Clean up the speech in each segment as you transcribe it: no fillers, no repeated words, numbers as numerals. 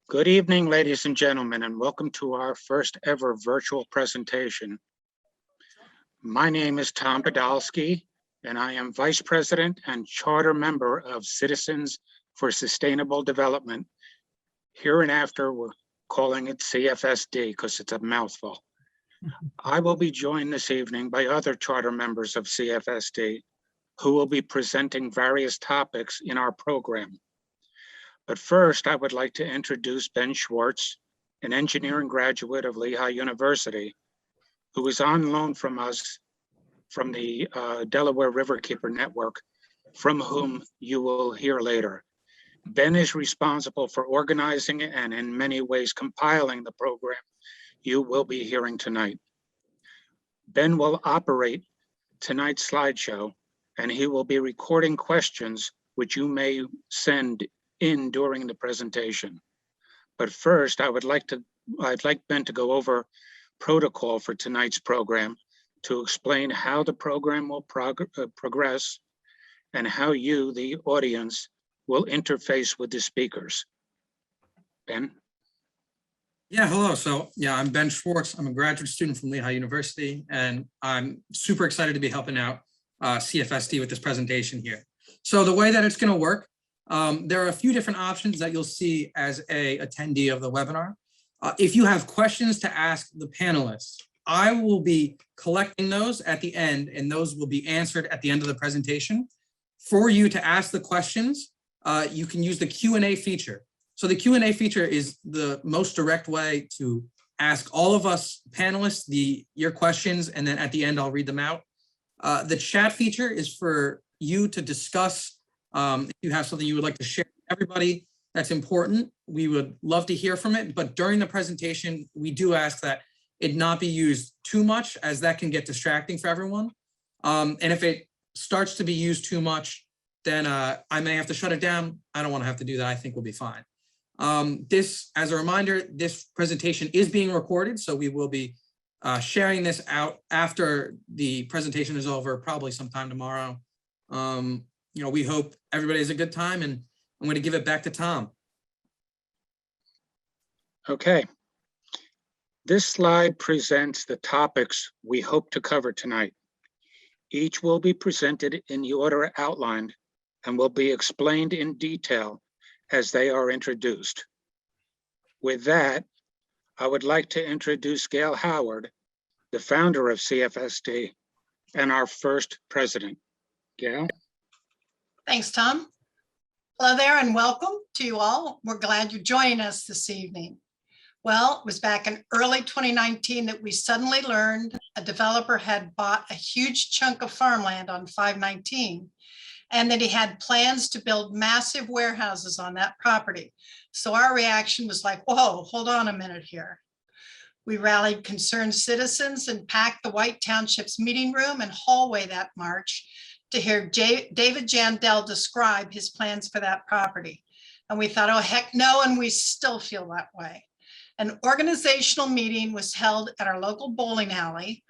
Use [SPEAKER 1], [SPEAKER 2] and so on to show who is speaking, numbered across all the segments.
[SPEAKER 1] Good evening, ladies and gentlemen, and welcome to our first ever virtual presentation. My name is Tom Podolsky, and I am Vice President and Charter Member of Citizens for Sustainable Development. Hereinafter, we're calling it CFSD because it's a mouthful. I will be joined this evening by other charter members of CFSD who will be presenting various topics in our program. But first, I would like to introduce Ben Schwartz, an engineering graduate of Lehigh University, who is on loan from us from the Delaware Riverkeeper network, from whom you will hear later. Ben is responsible for organizing and in many ways compiling the program you will be hearing tonight. Ben will operate tonight's slideshow, and he will be recording questions which you may send in during the presentation. But first, I'd like Ben to go over protocol for tonight's program to explain how the program will progress and how you, the audience, will interface with the speakers. Ben?
[SPEAKER 2] Yeah, hello. So I'm Ben Schwartz. I'm a graduate student from Lehigh University, and I'm super excited to be helping out CFSD with this presentation here. So the way that it's going to work, there are a few different options that you'll see as a attendee of the webinar. If you have questions to ask the panelists, I will be collecting those at the end, and those will be answered at the end of the presentation. For you to ask the questions, you can use the Q&A feature. So the Q&A feature is the most direct way to ask all of us panelists your questions, and then at the end, I'll read them out. The chat feature is for you to discuss if you have something you would like to share with everybody that's important. We would love to hear from it, but during the presentation, we do ask that it not be used too much, as that can get distracting for everyone. And if it starts to be used too much, then I may have to shut it down. I don't want to have to do that. I think we'll be fine. This, as a reminder, this presentation is being recorded, so we will be sharing this out after the presentation is over, probably sometime tomorrow. We hope everybody has a good time, and I'm going to give it back to Tom.
[SPEAKER 1] Okay. This slide presents the topics we hope to cover tonight. Each will be presented in the order outlined and will be explained in detail as they are introduced. With that, I would like to introduce Gail Howard, the founder of CFSD and our first president. Gail?
[SPEAKER 3] Thanks, Tom. Hello there and welcome to you all. We're glad you're joining us this evening. Well, it was back in early 2019 that we suddenly learned a developer had bought a huge chunk of farmland on 519, and that he had plans to build massive warehouses on that property. So our reaction was like, whoa, hold on a minute here. We rallied concerned citizens and packed the White Township's meeting room and hallway that March to hear David Jaindl describe his plans for that property. And we thought, oh, heck no, and we still feel that way. An organizational meeting was held at our local bowling alley,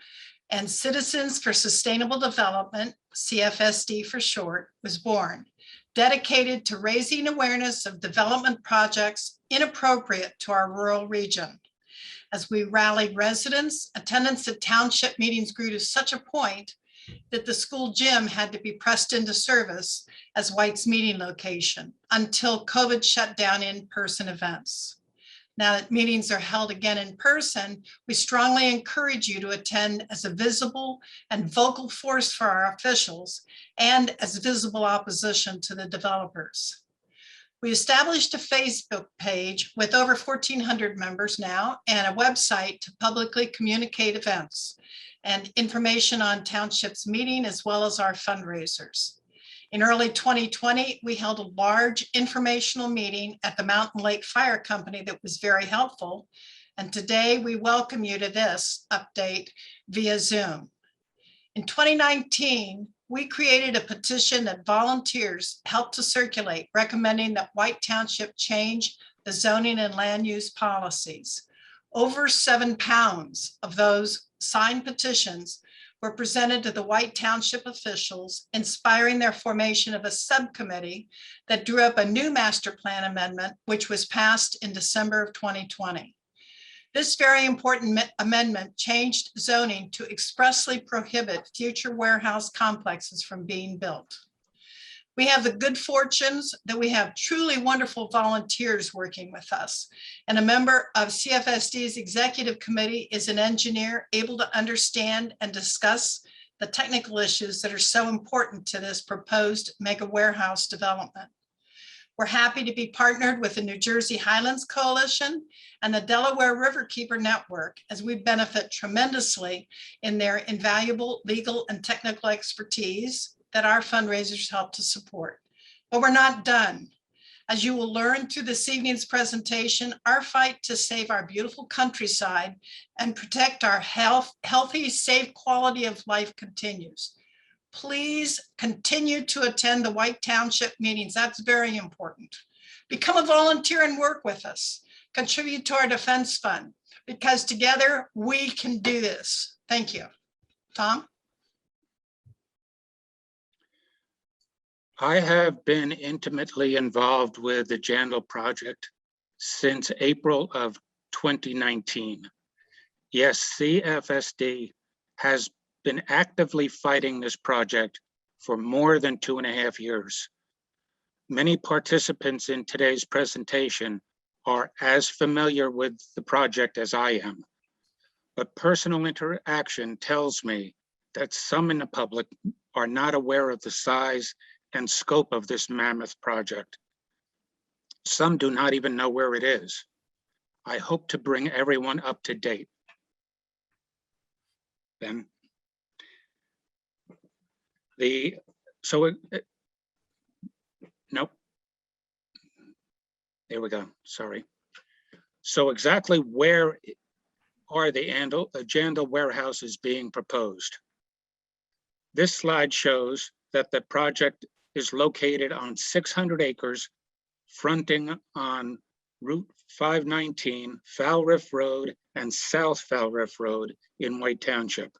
[SPEAKER 3] and Citizens for Sustainable Development, CFSD for short, was born, dedicated to raising awareness of development projects inappropriate to our rural region. As we rallied residents, attendance at township meetings grew to such a point that the school gym had to be pressed into service as White's meeting location until COVID shut down in-person events. Now that meetings are held again in person, we strongly encourage you to attend as a visible and vocal force for our officials and as visible opposition to the developers. We established a Facebook page with over 1,400 members now and a website to publicly communicate events and information on township's meeting as well as our fundraisers. In early 2020, we held a large informational meeting at the Mountain Lake Fire Company that was very helpful. And today we welcome you to this update via Zoom. In 2019, we created a petition that volunteers helped to circulate, recommending that White Township change the zoning and land use policies. Over 7 pounds of those signed petitions were presented to the White Township officials, inspiring their formation of a subcommittee that drew up a new master plan amendment, which was passed in December of 2020. This very important amendment changed zoning to expressly prohibit future warehouse complexes from being built. We have the good fortunes that we have truly wonderful volunteers working with us. And a member of CFSD's executive committee is an engineer able to understand and discuss the technical issues that are so important to this proposed mega warehouse development. We're happy to be partnered with the New Jersey Highlands Coalition and the Delaware Riverkeeper Network, as we benefit tremendously in their invaluable legal and technical expertise that our fundraisers help to support. But we're not done. As you will learn through this evening's presentation, our fight to save our beautiful countryside and protect our healthy, safe quality of life continues. Please continue to attend the White Township meetings. That's very important. Become a volunteer and work with us. Contribute to our defense fund, because together we can do this. Thank you. Tom?
[SPEAKER 1] I have been intimately involved with the Jaindl project since April of 2019. Yes, CFSD has been actively fighting this project for more than 2.5 years. Many participants in today's presentation are as familiar with the project as I am, but personal interaction tells me that some in the public are not aware of the size and scope of this mammoth project. Some do not even know where it is. I hope to bring everyone up to date. Ben? Nope. There we go, sorry. So exactly where are the Jaindl warehouses being proposed? This slide shows that the project is located on 600 acres fronting on Route 519, Foul Riff Road and South Foul Riff Road in White Township.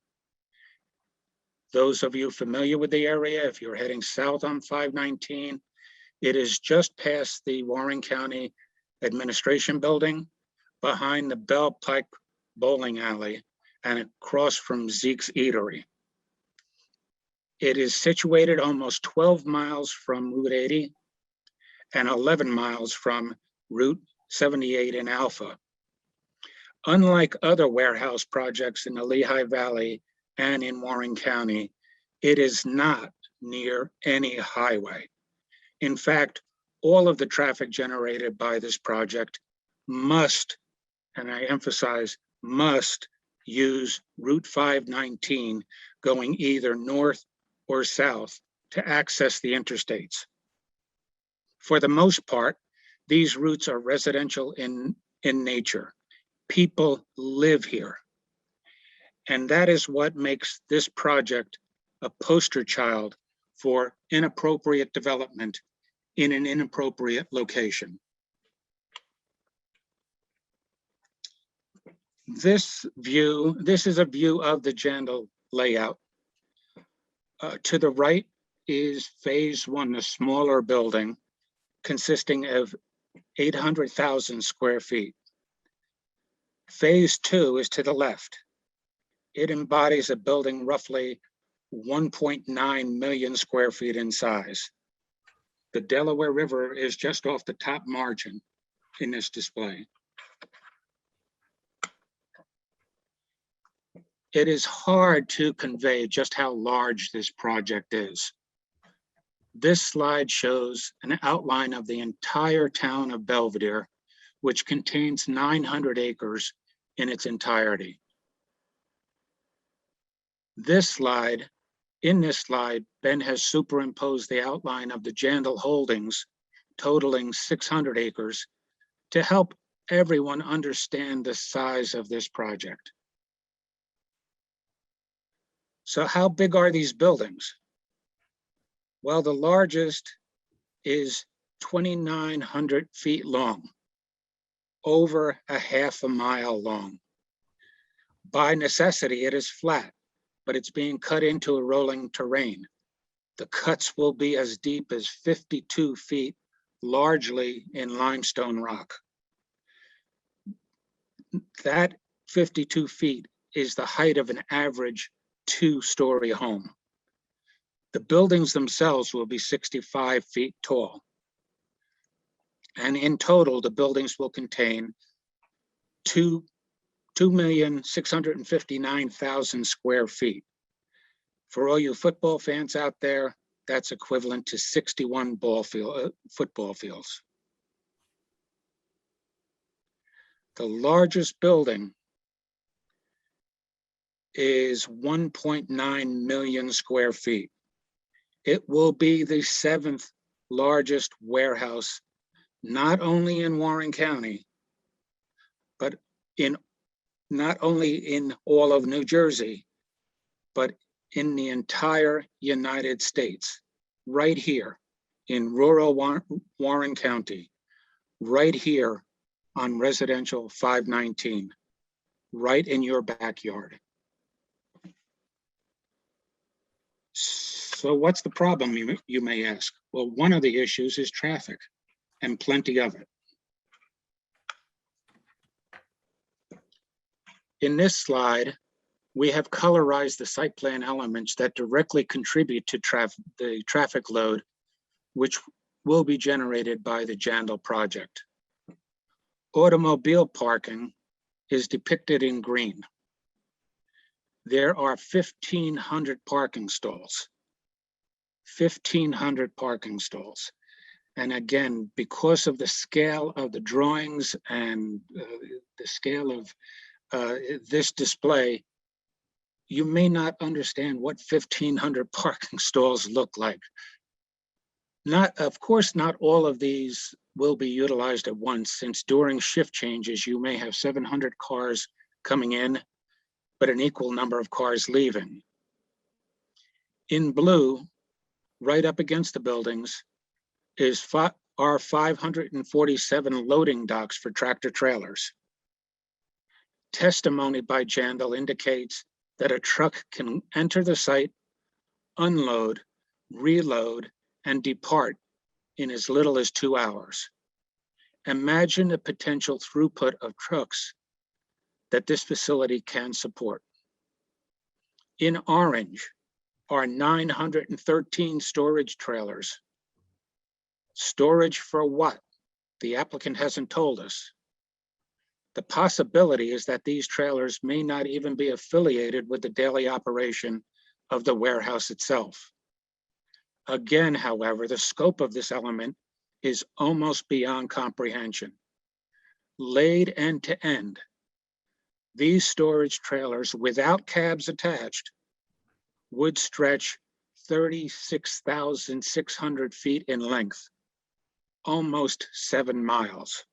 [SPEAKER 1] Those of you familiar with the area, if you're heading south on 519, it is just past the Warren County Administration Building, behind the Bell Pike Bowling Alley, and across from Zeke's Eatery. It is situated almost 12 miles from Route 80 and 11 miles from Route 78 in Alpha. Unlike other warehouse projects in the Lehigh Valley and in Warren County, it is not near any highway. In fact, all of the traffic generated by this project must, and I emphasize must, use Route 519 going either north or south to access the interstates. For the most part, these routes are residential in nature. People live here. And that is what makes this project a poster child for inappropriate development in an inappropriate location. This is a view of the Jaindl layout. To the right is phase one, the smaller building consisting of 800,000 square feet. Phase two is to the left. It embodies a building roughly 1.9 million square feet in size. The Delaware River is just off the top margin in this display. It is hard to convey just how large this project is. This slide shows an outline of the entire town of Belvedere, which contains 900 acres in its entirety. In this slide, Ben has superimposed the outline of the Jaindl holdings, totaling 600 acres, to help everyone understand the size of this project. So how big are these buildings? Well, the largest is 2,900 feet long, over a half a mile long. By necessity, it is flat, but it's being cut into a rolling terrain. The cuts will be as deep as 52 feet, largely in limestone rock. That 52 feet is the height of an average 2-story home. The buildings themselves will be 65 feet tall. And in total, the buildings will contain 2,659,000 square feet. For all you football fans out there, that's equivalent to 61 football fields. The largest building is 1.9 million square feet. It will be the 7th largest warehouse, not only in Warren County, but not only in all of New Jersey, but in the entire United States, right here in rural Warren County, right here on residential 519, right in your backyard. So what's the problem, you may ask? Well, one of the issues is traffic, and plenty of it. In this slide, we have colorized the site plan elements that directly contribute to the traffic load, which will be generated by the Jaindl project. Automobile parking is depicted in green. There are 1,500 parking stalls. 1,500 parking stalls. And again, because of the scale of the drawings and the scale of this display, you may not understand what 1,500 parking stalls look like. Of course, not all of these will be utilized at once, since during shift changes, you may have 700 cars coming in, but an equal number of cars leaving. In blue, right up against the buildings, are 547 loading docks for tractor trailers. Testimony by Jaindl indicates that a truck can enter the site, unload, reload, and depart in as little as 2 hours. Imagine the potential throughput of trucks that this facility can support. In orange are 913 storage trailers. Storage for what? The applicant hasn't told us. The possibility is that these trailers may not even be affiliated with the daily operation of the warehouse itself. Again, however, the scope of this element is almost beyond comprehension. Laid end to end, these storage trailers without cabs attached would stretch 36,600 feet in length, almost 7 miles.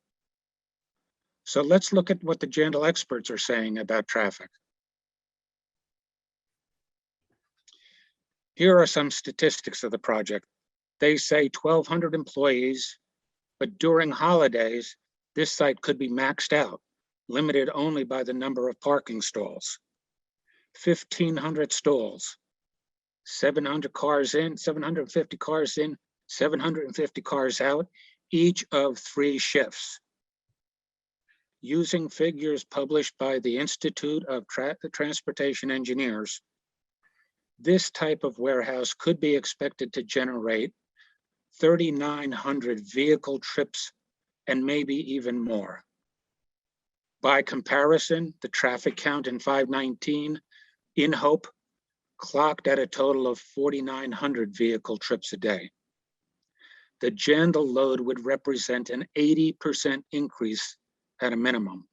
[SPEAKER 1] So let's look at what the Jaindl experts are saying about traffic. Here are some statistics of the project. They say 1,200 employees, but during holidays, this site could be maxed out, limited only by the number of parking stalls. 1,500 stalls, 700 cars in, 750 cars in, 750 cars out, each of 3 shifts. Using figures published by the Institute of Transportation Engineers, this type of warehouse could be expected to generate 3,900 vehicle trips and maybe even more. By comparison, the traffic count in 519 in Hope clocked at a total of 4,900 vehicle trips a day. The Jaindl load would represent an 80% increase at a minimum.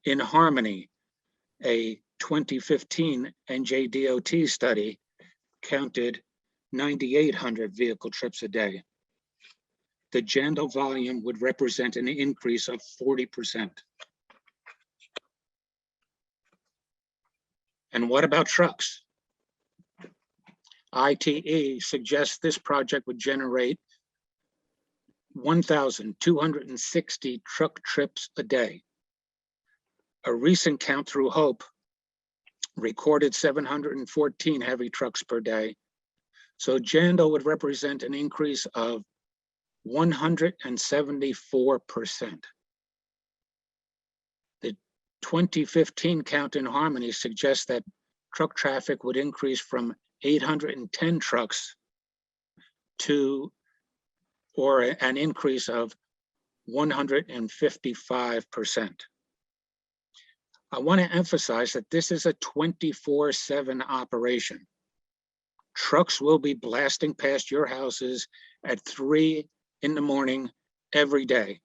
[SPEAKER 1] In Harmony, a 2015 NJDOT study counted 9,800 vehicle trips a day. The Jaindl volume would represent an increase of 40%. And what about trucks? ITE suggests this project would generate 1,260 truck trips a day. A recent count through Hope recorded 714 heavy trucks per day. So Jaindl would represent an increase of 174%. The 2015 count in Harmony suggests that truck traffic would increase from 810 trucks to, or an increase of 155%. I want to emphasize that this is a 24/7 operation. Trucks will be blasting past your houses at 3 in the morning every day.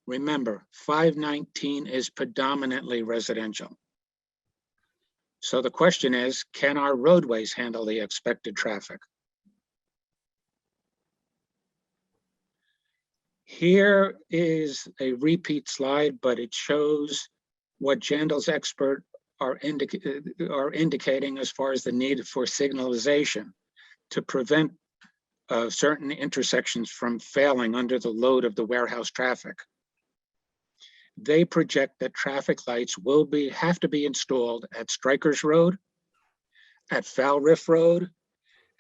[SPEAKER 1] Remember, 519 is predominantly residential. So the question is, can our roadways handle the expected traffic? Here is a repeat slide, but it shows what Jaindl's experts are indicating as far as the need for signalization to prevent certain intersections from failing under the load of the warehouse traffic. They project that traffic lights will have to be installed at Strikers Road, at Foul Riff Road,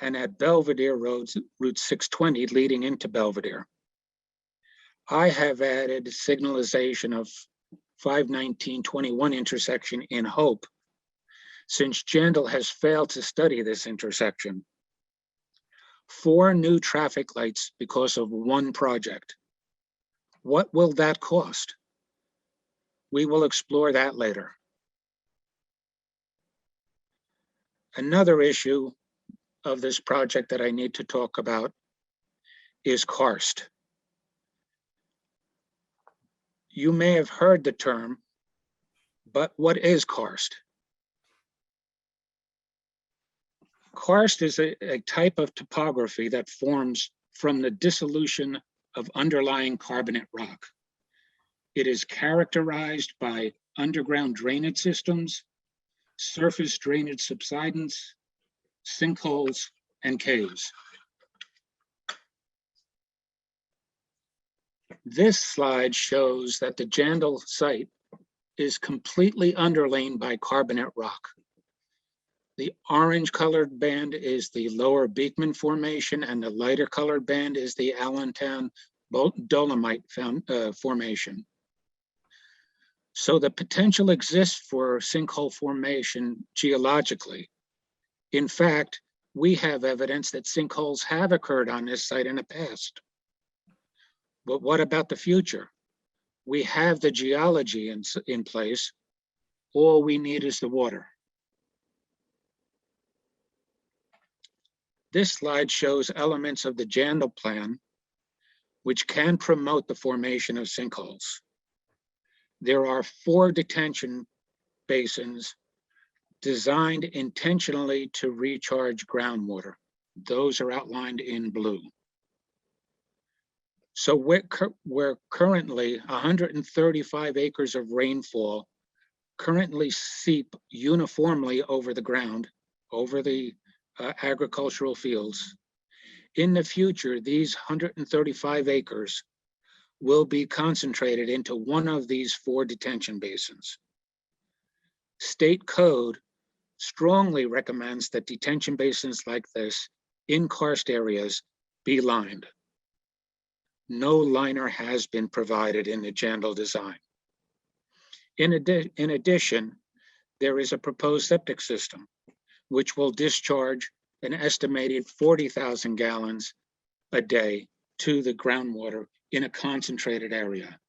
[SPEAKER 1] and at Belvedere Roads, Route 620 leading into Belvedere. I have added signalization of 519-21 intersection in hope, since Jaindl has failed to study this intersection. 4 new traffic lights because of one project. What will that cost? We will explore that later. Another issue of this project that I need to talk about is Karst. You may have heard the term, but what is Karst? Karst is a type of topography that forms from the dissolution of underlying carbonate rock. It is characterized by underground drainage systems, surface drainage subsidence, sinkholes, and caves. This slide shows that the Jaindl site is completely underlain by carbonate rock. The orange colored band is the lower Beekman Formation, and the lighter colored band is the Allentown Dolomite Formation. So the potential exists for sinkhole formation geologically. In fact, we have evidence that sinkholes have occurred on this site in the past. But what about the future? We have the geology in place. All we need is the water. This slide shows elements of the Jaindl plan, which can promote the formation of sinkholes. There are 4 detention basins designed intentionally to recharge groundwater. Those are outlined in blue. So we're currently 135 acres of rainfall currently seep uniformly over the ground, over the agricultural fields. In the future, these 135 acres will be concentrated into one of these 4 detention basins. State code strongly recommends that detention basins like this in karst areas be lined. No liner has been provided in the Jaindl design. In addition, there is a proposed septic system, which will discharge an estimated 40,000 gallons a day to the groundwater in a concentrated area.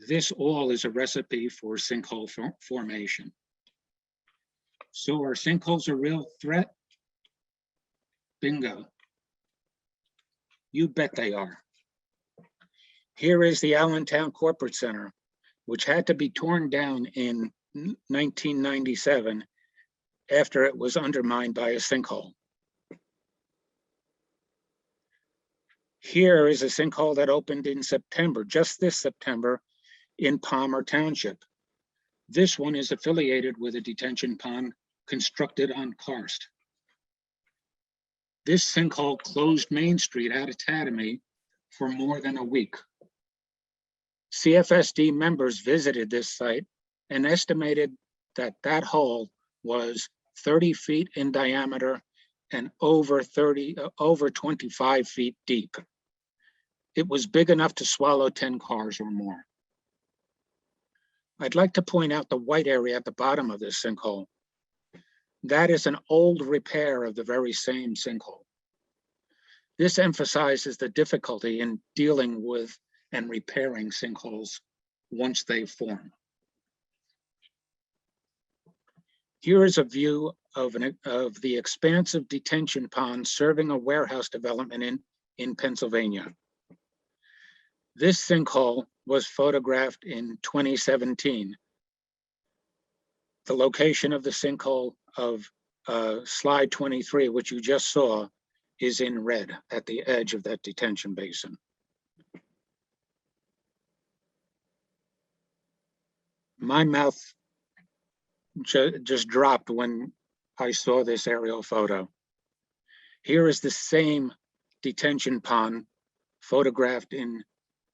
[SPEAKER 1] This all is a recipe for sinkhole formation. So are sinkholes a real threat? Bingo. You bet they are. Here is the Allentown Corporate Center, which had to be torn down in 1997 after it was undermined by a sinkhole. Here is a sinkhole that opened in September, just this September, in Palmer Township. This one is affiliated with a detention pond constructed on karst. This sinkhole closed Main Street at Academy for more than a week. Cfsd members visited this site and estimated that that hole was 30 feet in diameter and over 25 feet deep. It was big enough to swallow 10 cars or more. I'd like to point out the white area at the bottom of this sinkhole. That is an old repair of the very same sinkhole. This emphasizes the difficulty in dealing with and repairing sinkholes once they form. Here is a view of the expansive detention pond serving a warehouse development in Pennsylvania. This sinkhole was photographed in 2017. The location of the sinkhole of slide 23, which you just saw, is in red at the edge of that detention basin. My mouth just dropped when I saw this aerial photo. Here is the same detention pond photographed in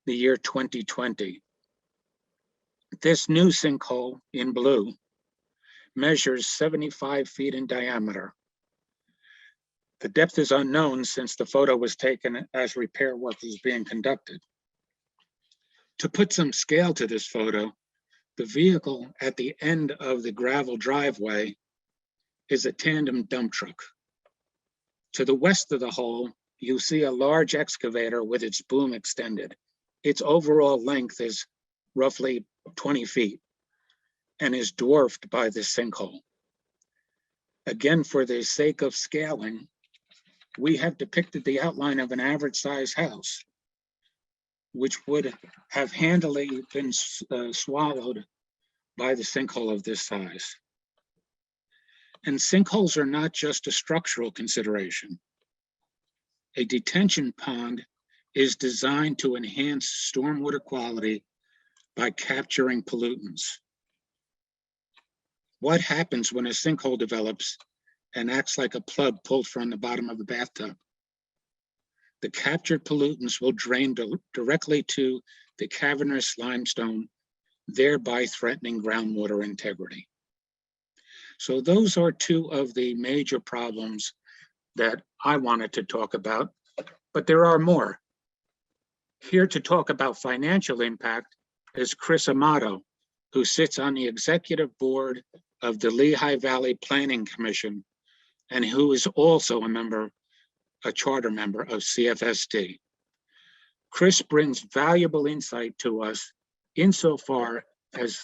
[SPEAKER 1] the year 2020. This new sinkhole in blue measures 75 feet in diameter. The depth is unknown since the photo was taken as repair work was being conducted. To put some scale to this photo, the vehicle at the end of the gravel driveway is a tandem dump truck. To the west of the hole, you see a large excavator with its boom extended. Its overall length is roughly 20 feet and is dwarfed by this sinkhole. Again, for the sake of scaling, we have depicted the outline of an average size house, which would have handily been swallowed by the sinkhole of this size. And sinkholes are not just a structural consideration. A detention pond is designed to enhance stormwater quality by capturing pollutants. What happens when a sinkhole develops and acts like a plug pulled from the bottom of the bathtub? The captured pollutants will drain directly to the cavernous limestone, thereby threatening groundwater integrity. So those are two of the major problems that I wanted to talk about, but there are more. Here to talk about financial impact is Chris Amato, who sits on the executive board of the Lehigh Valley Planning Commission, and who is also a charter member of CFSD. Chris brings valuable insight to us insofar as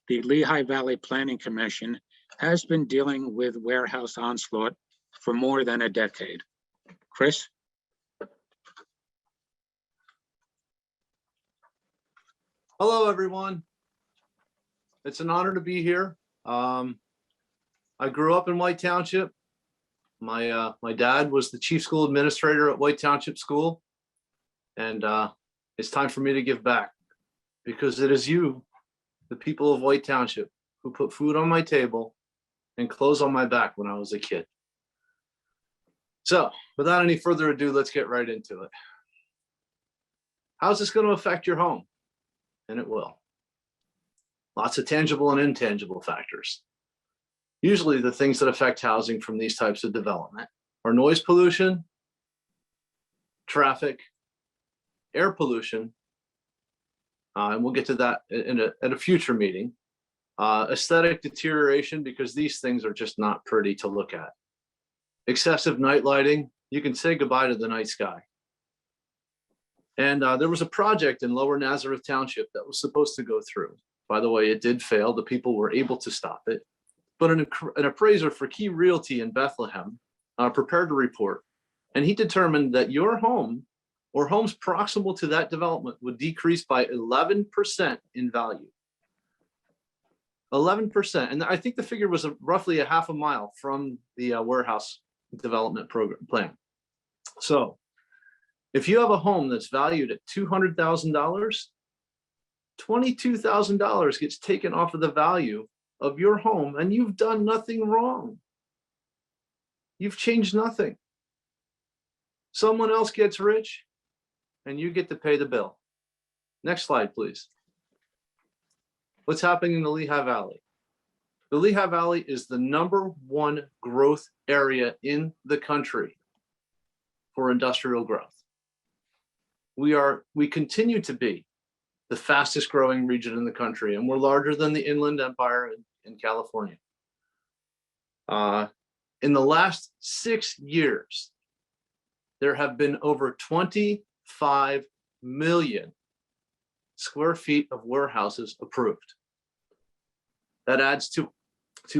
[SPEAKER 1] the Lehigh Valley Planning Commission has been dealing with warehouse onslaught for more than a decade. Chris?
[SPEAKER 4] Hello, everyone. It's an honor to be here. I grew up in White Township. My dad was the chief school administrator at White Township School. And it's time for me to give back, because it is you, the people of White Township, who put food on my table and clothes on my back when I was a kid. So without any further ado, let's get right into it. How's this going to affect your home? And it will. Lots of tangible and intangible factors. Usually the things that affect housing from these types of development are noise pollution, traffic, air pollution, and we'll get to that at a future meeting, aesthetic deterioration, because these things are just not pretty to look at. Excessive night lighting, you can say goodbye to the night sky. And there was a project in Lower Nazareth Township that was supposed to go through. By the way, it did fail. The people were able to stop it. But an appraiser for Key Realty in Bethlehem prepared a report, and he determined that your home or homes proximal to that development would decrease by 11% in value. 11%. And I think the figure was roughly a half a mile from the warehouse development program plan. So if you have a home that's valued at $200,000, $22,000 gets taken off of the value of your home, and you've done nothing wrong. You've changed nothing. Someone else gets rich and you get to pay the bill. Next slide, please. What's happening in the Lehigh Valley? The Lehigh Valley is the #1 growth area in the country for industrial growth. We continue to be the fastest growing region in the country, and we're larger than the Inland Empire in California. In the last 6 years, there have been over 25 million square feet of warehouses approved. That adds to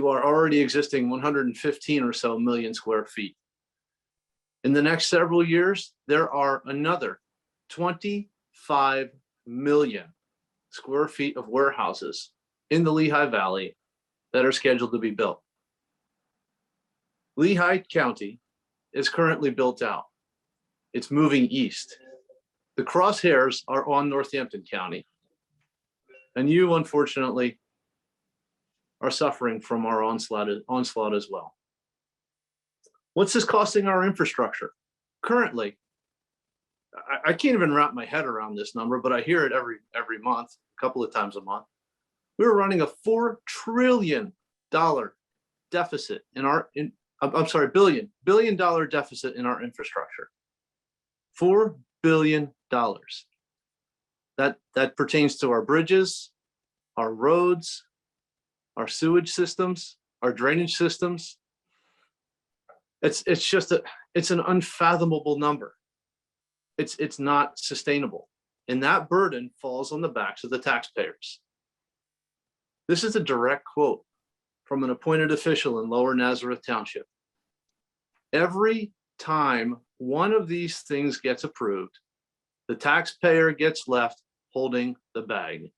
[SPEAKER 4] our already existing 115 or so million square feet. In the next several years, there are another 25 million square feet of warehouses in the Lehigh Valley that are scheduled to be built. Lehigh County is currently built out. It's moving east. The crosshairs are on Northampton County. And you, unfortunately, are suffering from our onslaught as well. What's this costing our infrastructure? Currently, I can't even wrap my head around this number, but I hear it every month, a couple of times a month. We're running a $4 trillion deficit billion dollar deficit in our infrastructure. $4 billion. That pertains to our bridges, our roads, our sewage systems, our drainage systems. It's an unfathomable number. It's not sustainable. And that burden falls on the backs of the taxpayers. This is a direct quote from an appointed official in Lower Nazareth Township. Every time one of these things gets approved, the taxpayer gets left holding the bag.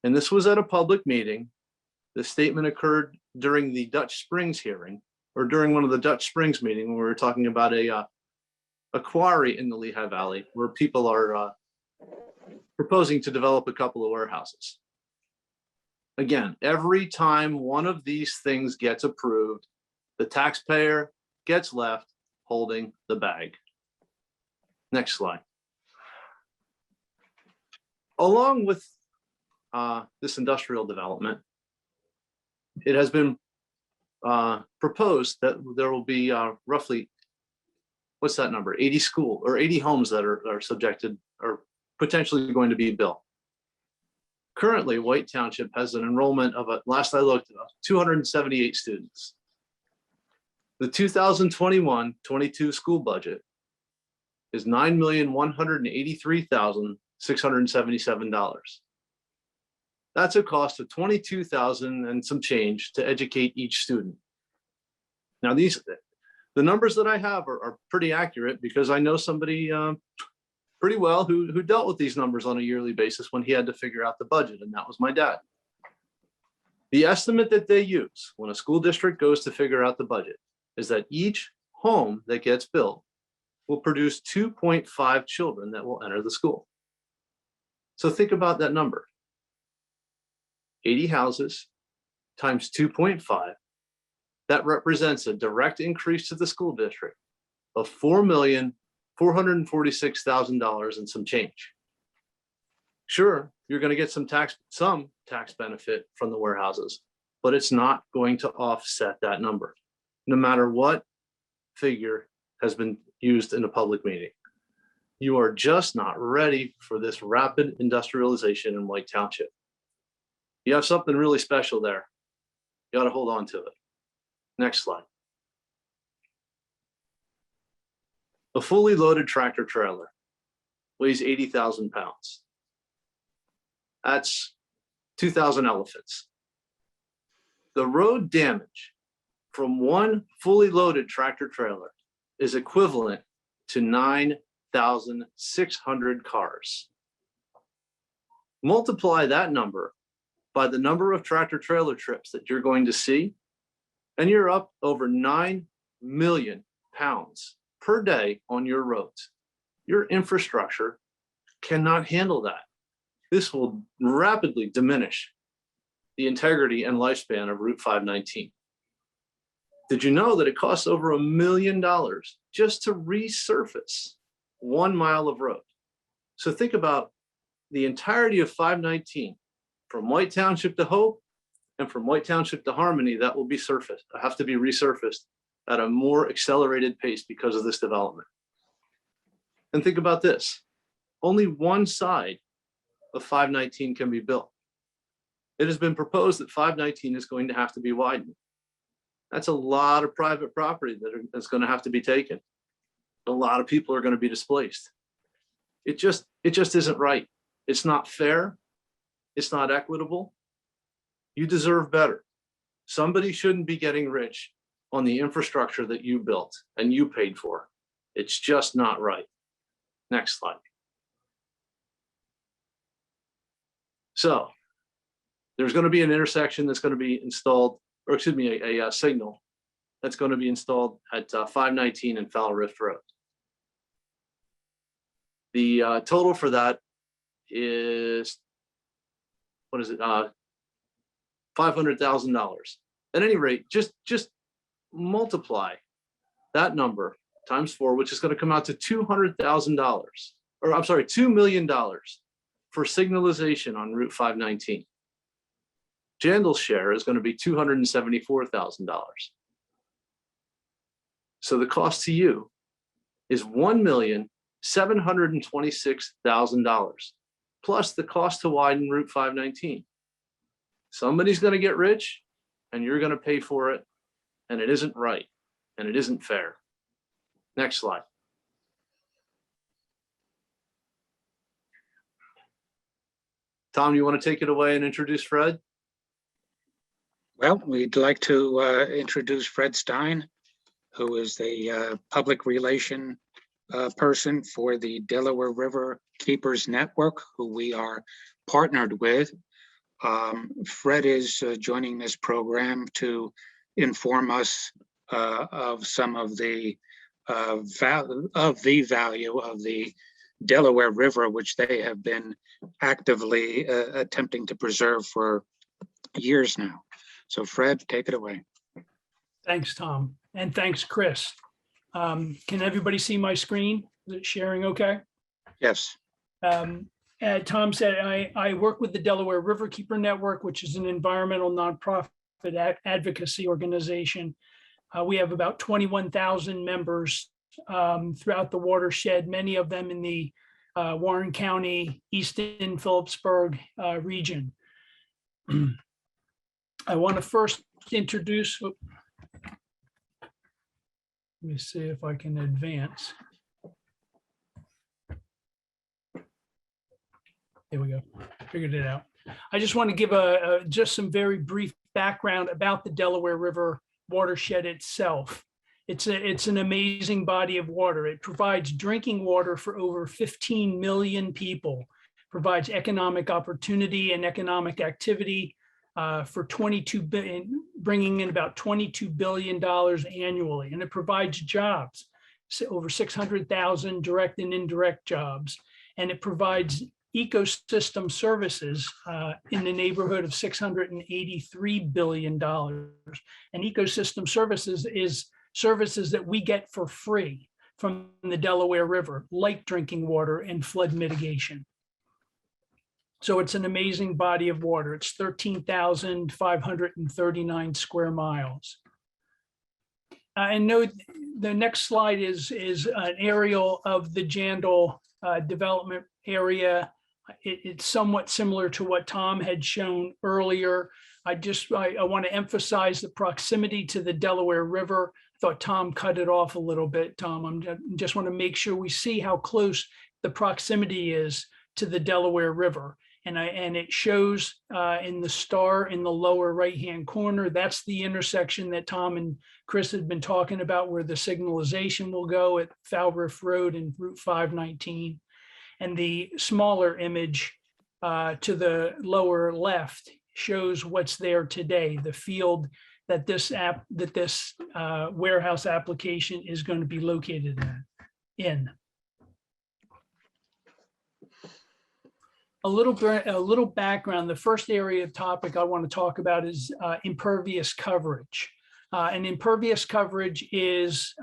[SPEAKER 4] And this was at a public meeting. The statement occurred during the Dutch Springs hearing, or during one of the Dutch Springs meeting, when we were talking about a quarry in the Lehigh Valley where people are proposing to develop a couple of warehouses. Again, every time one of these things gets approved, the taxpayer gets left holding the bag. Next slide. Along with this industrial development, it has been proposed that there will be roughly, what's that number? 80 homes that are subjected or potentially going to be built. Currently, White Township has an enrollment of, last I looked, 278 students. The 2021-22 school budget is $9,183,677. That's a cost of $22,000 and some change to educate each student. Now, the numbers that I have are pretty accurate because I know somebody pretty well who dealt with these numbers on a yearly basis when he had to figure out the budget, and that was my dad. The estimate that they use when a school district goes to figure out the budget is that each home that gets built will produce 2.5 children that will enter the school. So think about that number. 80 houses times 2.5. That represents a direct increase to the school district of $4,446,000 and some change. Sure, you're going to get some tax benefit from the warehouses, but it's not going to offset that number, no matter what figure has been used in a public meeting. You are just not ready for this rapid industrialization in White Township. You have something really special there. You got to hold on to it. Next slide. A fully loaded tractor trailer weighs 80,000 pounds. That's 2,000 elephants. The road damage from one fully loaded tractor trailer is equivalent to 9,600 cars. Multiply that number by the number of tractor trailer trips that you're going to see, and you're up over 9 million pounds per day on your roads. Your infrastructure cannot handle that. This will rapidly diminish the integrity and lifespan of Route 519. Did you know that it costs over $1 million just to resurface 1 mile of road? So think about the entirety of 519 from White Township to Hope And from White Township to Harmony, that will be have to be resurfaced at a more accelerated pace because of this development. And think about this, only one side of 519 can be built. It has been proposed that 519 is going to have to be widened. That's a lot of private property that's going to have to be taken. A lot of people are going to be displaced. It just isn't right. It's not fair. It's not equitable. You deserve better. Somebody shouldn't be getting rich on the infrastructure that you built and you paid for. It's just not right. Next slide. So there's going to be an intersection that's going to be installed, or excuse me, a signal that's going to be installed at 519 and Foul Rift Road. The total for that is, what is it? $500,000. At any rate, just multiply that number times 4, which is going to come out to $200,000, or I'm sorry, $2 million for signalization on Route 519. Jaindl's share is going to be $274,000. So the cost to you is $1,726,000 plus the cost to widen Route 519. Somebody's going to get rich and you're going to pay for it, and it isn't right and it isn't fair. Next slide. Tom, you want to take it away and introduce Fred?
[SPEAKER 1] Well, we'd like to introduce Fred Stein, who is the public relation person for the Delaware River Keepers Network, who we are partnered with. Fred is joining this program to inform us of some of the value of the Delaware River, which they have been actively attempting to preserve for years now. So Fred, take it away.
[SPEAKER 5] Thanks, Tom. And thanks, Chris. Can everybody see my screen? Is it sharing okay?
[SPEAKER 1] Yes.
[SPEAKER 5] Tom said, I work with the Delaware Riverkeeper Network, which is an environmental nonprofit advocacy organization. We have about 21,000 members throughout the watershed, many of them in the Warren County, Easton, Phillipsburg region. I want to first introduce, let me see if I can advance. There we go, figured it out. I just want to give just some very brief background about the Delaware River watershed itself. It's an amazing body of water. It provides drinking water for over 15 million people, provides economic opportunity and economic activity for 22 billion, bringing in about $22 billion annually. And it provides jobs, over 600,000 direct and indirect jobs. And it provides ecosystem services in the neighborhood of $683 billion. And ecosystem services is services that we get for free from the Delaware River, like drinking water and flood mitigation. So it's an amazing body of water. It's 13,539 square miles. And note the next slide is an aerial of the Jaindl development area. It's somewhat similar to what Tom had shown earlier. I want to emphasize the proximity to the Delaware River. I thought Tom cut it off a little bit, Tom. I just want to make sure we see how close the proximity is to the Delaware River. And it shows in the star in the lower right-hand corner, that's the intersection that Tom and Chris had been talking about, where the signalization will go at Foul Rift Road and Route 519. And the smaller image to the lower left shows what's there today, the field that this warehouse application is going to be located in. A little background. The first area of topic I want to talk about is impervious coverage. And impervious coverage is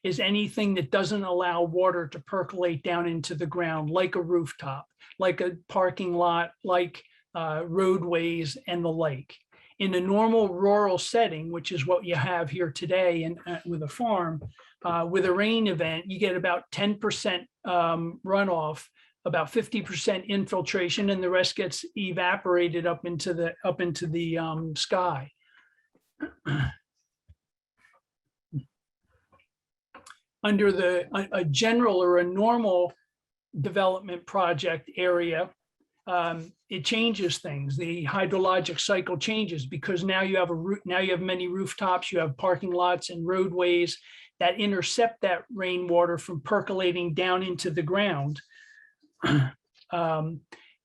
[SPEAKER 5] anything that doesn't allow water to percolate down into the ground, like a rooftop, like a parking lot, like roadways and the like. In a normal rural setting, which is what you have here today and with a farm, with a rain event, you get about 10% runoff, about 50% infiltration, and the rest gets evaporated up into the sky. Under a general or a normal development project area, it changes things. The hydrologic cycle changes because now you have many rooftops, you have parking lots and roadways that intercept that rainwater from percolating down into the ground.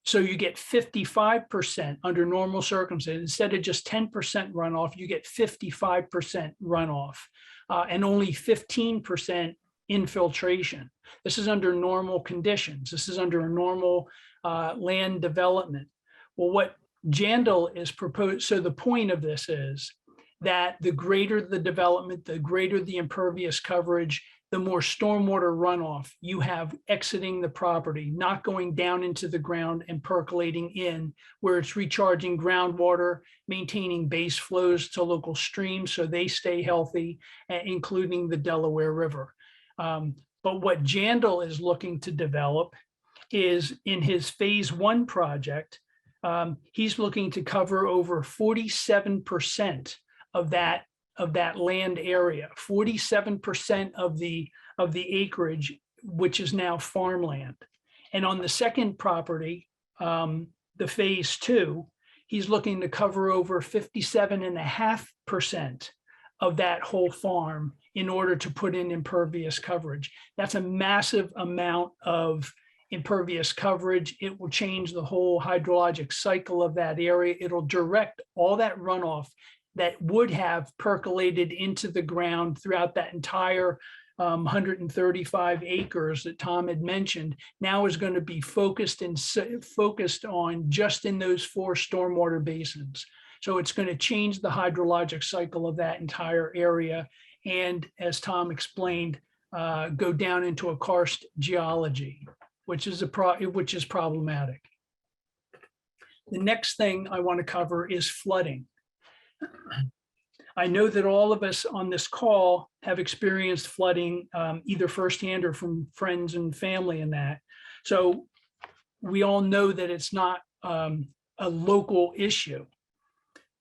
[SPEAKER 5] So you get 55% under normal circumstances. Instead of just 10% runoff, you get 55% runoff and only 15% infiltration. This is under normal conditions. This is under a normal land development. Well, what Jaindl is proposed, so the point of this is that the greater the development, the greater the impervious coverage, the more stormwater runoff you have exiting the property, not going down into the ground and percolating in, where it's recharging groundwater, maintaining base flows to local streams so they stay healthy, including the Delaware River. But what Jaindl is looking to develop is in his phase 1 project, he's looking to cover over 47% of that land area, 47% of the acreage, which is now farmland. And on the second property, the phase 2, he's looking to cover over 57.5% of that whole farm in order to put in impervious coverage. That's a massive amount of impervious coverage. It will change the whole hydrologic cycle of that area. It'll direct all that runoff that would have percolated into the ground throughout that entire 135 acres that Tom had mentioned, now is going to be focused on just in those 4 stormwater basins. So it's going to change the hydrologic cycle of that entire area. And as Tom explained, go down into a karst geology, which is problematic. The next thing I want to cover is flooding. I know that all of us on this call have experienced flooding either firsthand or from friends and family and that. So we all know that it's not a local issue.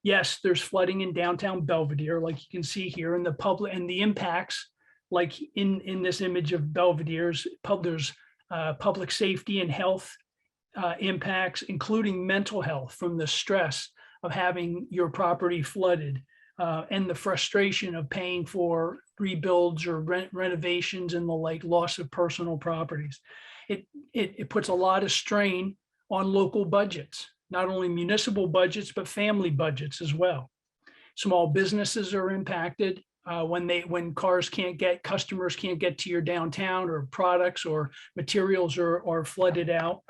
[SPEAKER 5] Yes, there's flooding in downtown Belvedere, like you can see here, in the public, and the impacts, like in this image of Belvedere's, there's public safety and health impacts, including mental health from the stress of having your property flooded and the frustration of paying for rebuilds or renovations and the like, loss of personal properties. It puts a lot of strain on local budgets, not only municipal budgets, but family budgets as well. Small businesses are impacted when customers can't get to your downtown, or products or materials are flooded out.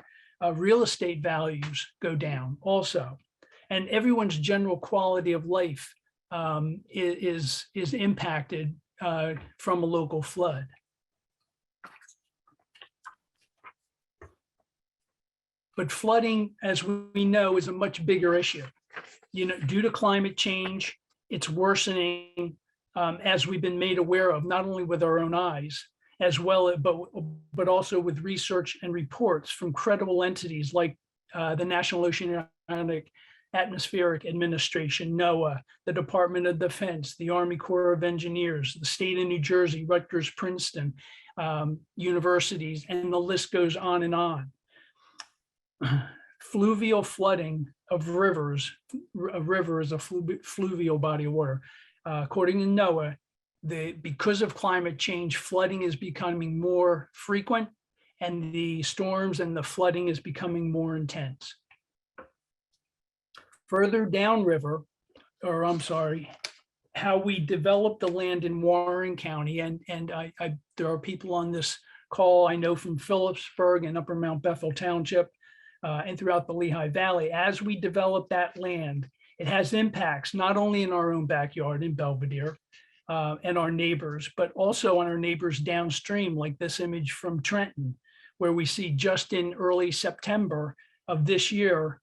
[SPEAKER 5] Real estate values go down also. And everyone's general quality of life is impacted from a local flood. But flooding, as we know, is a much bigger issue. Due to climate change, it's worsening as we've been made aware of, not only with our own eyes, as well, but also with research and reports from credible entities like the National Oceanic Atmospheric Administration, NOAA, the Department of Defense, the Army Corps of Engineers, the state of New Jersey, Rutgers, Princeton, universities, and the list goes on and on. Fluvial flooding of rivers, a river is a fluvial body of water. According to NOAA, because of climate change, flooding is becoming more frequent, and the storms and the flooding is becoming more intense. Further downriver, how we develop the land in Warren County, and there are people on this call I know from Phillipsburg and Upper Mount Bethel Township and throughout the Lehigh Valley. As we develop that land, it has impacts not only in our own backyard in Belvedere and our neighbors, but also on our neighbors downstream, like this image from Trenton, where we see just in early September of this year,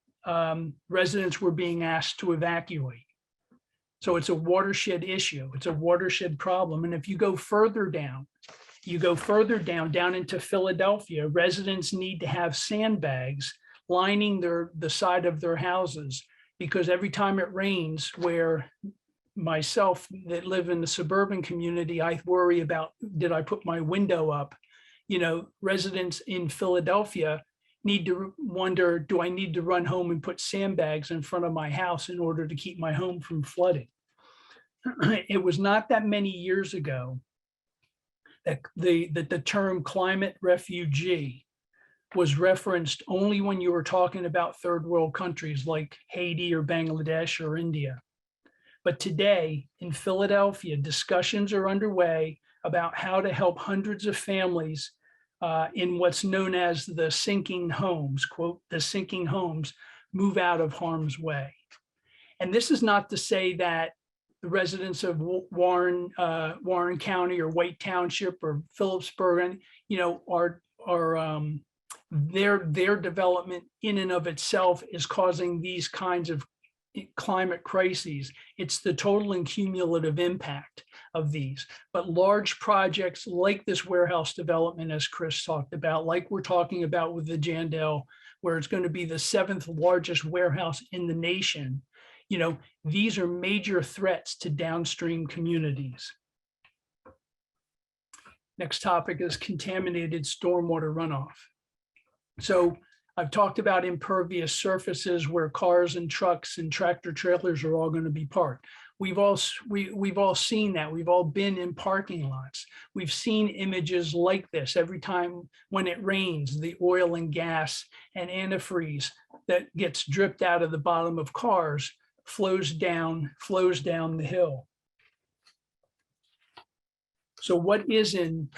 [SPEAKER 5] residents were being asked to evacuate. So it's a watershed issue. It's a watershed problem. And if you go further down, down into Philadelphia, residents need to have sandbags lining the side of their houses, because every time it rains, where myself that live in the suburban community, I worry about, did I put my window up? You know, residents in Philadelphia need to wonder, do I need to run home and put sandbags in front of my house in order to keep my home from flooding? It was not that many years ago that the term climate refugee was referenced only when you were talking about third world countries like Haiti or Bangladesh or India. But today in Philadelphia, discussions are underway about how to help hundreds of families in what's known as the sinking homes, quote, the sinking homes, move out of harm's way. And this is not to say that the residents of Warren County or White Township or Phillipsburg, you know, their development in and of itself is causing these kinds of climate crises. It's the total and cumulative impact of these. But large projects like this warehouse development, as Chris talked about, like we're talking about with the Jaindl, where it's going to be the 7th largest warehouse in the nation, you know, these are major threats to downstream communities. Next topic is contaminated stormwater runoff. So I've talked about impervious surfaces where cars and trucks and tractor trailers are all going to be parked. We've all seen that. We've all been in parking lots. We've seen images like this every time when it rains, the oil and gas and antifreeze that gets dripped out of the bottom of cars flows down the hill. So what is in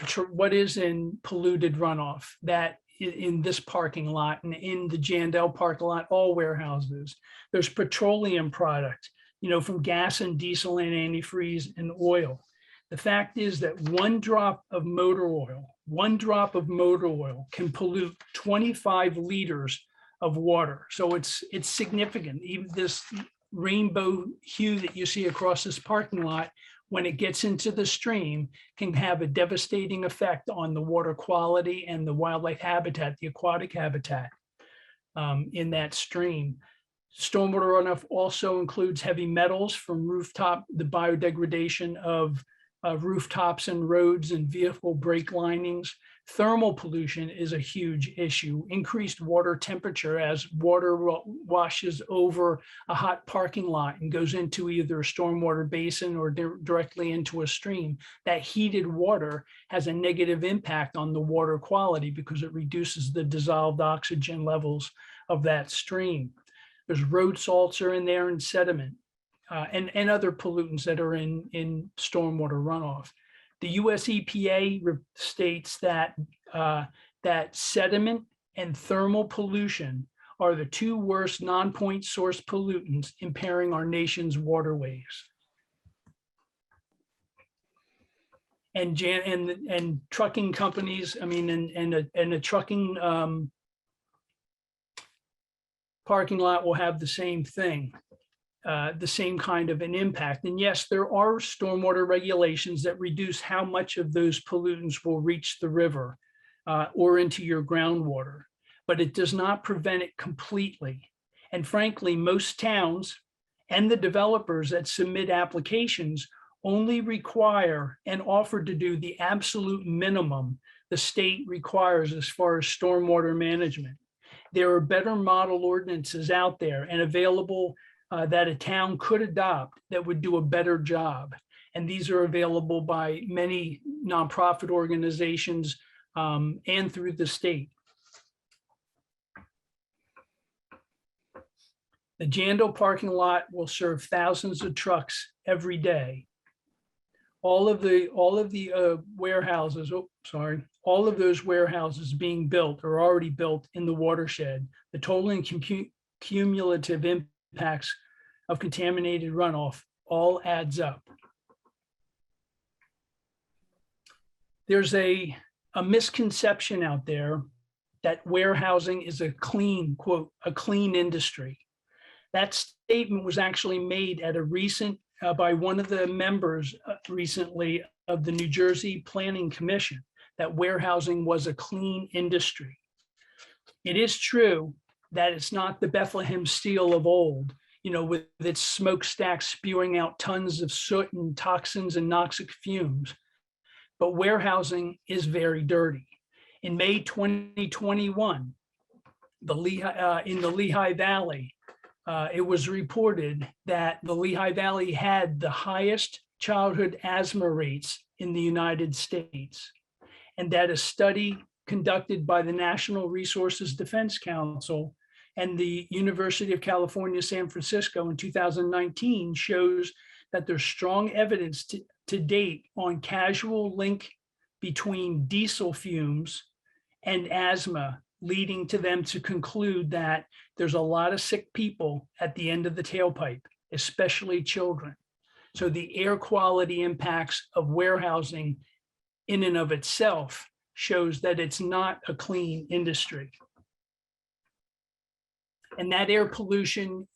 [SPEAKER 5] polluted runoff? That in this parking lot and in the Jaindl parking lot, all warehouses, there's petroleum product, you know, from gas and diesel and antifreeze and oil. The fact is that one drop of motor oil can pollute 25 liters of water. So it's significant. Even this rainbow hue that you see across this parking lot, when it gets into the stream, can have a devastating effect on the water quality and the wildlife habitat, the aquatic habitat in that stream. Stormwater runoff also includes heavy metals from rooftop, the biodegradation of rooftops and roads and vehicle brake linings. Thermal pollution is a huge issue. Increased water temperature as water washes over a hot parking lot and goes into either a stormwater basin or directly into a stream. That heated water has a negative impact on the water quality because it reduces the dissolved oxygen levels of that stream. There's road salts are in there and sediment and other pollutants that are in stormwater runoff. The US EPA states that that sediment and thermal pollution are the two worst non-point source pollutants impairing our nation's waterways. And trucking companies, I mean, and a trucking parking lot will have the same thing. The same kind of an impact. And yes, there are stormwater regulations that reduce how much of those pollutants will reach the river or into your groundwater, but it does not prevent it completely. And frankly, most towns and the developers that submit applications only require and offer to do the absolute minimum the state requires as far as stormwater management. There are better model ordinances out there and available that a town could adopt that would do a better job. And these are available by many nonprofit organizations and through the state. The Jaindl parking lot will serve thousands of trucks every day. All of the warehouses, all of those warehouses being built or already built in the watershed, the total and cumulative impacts of contaminated runoff all adds up. There's a misconception out there that warehousing is a clean, quote, a clean industry. That statement was actually made at a recent by one of the members recently of the New Jersey Planning Commission that warehousing was a clean industry. It is true that it's not the Bethlehem steel of old, with its smokestack spewing out tons of soot and toxins and noxic fumes. But warehousing is very dirty. In May 2021, in the Lehigh Valley, it was reported that the Lehigh Valley had the highest childhood asthma rates in the United States, and that a study conducted by the National Resources Defense Council and the University of California, San Francisco in 2019 shows that there's strong evidence to date on causal link between diesel fumes and asthma, leading to them to conclude that there's a lot of sick people at the end of the tailpipe, especially children. So the air quality impacts of warehousing in and of itself shows that it's not a clean industry. And that air pollution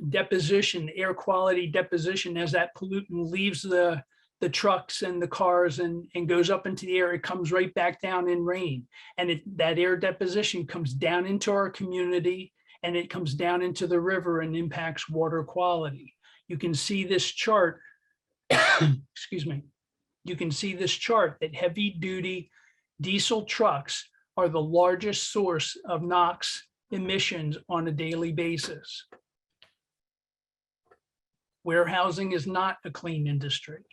[SPEAKER 5] deposition, air quality deposition, as that pollutant leaves the trucks and the cars and goes up into the air, it comes right back down in rain. And that air deposition comes down into our community, and it comes down into the river and impacts water quality. You can see this chart, excuse me. You can see this chart that heavy duty diesel trucks are the largest source of NOx emissions on a daily basis. Warehousing is not a clean industry.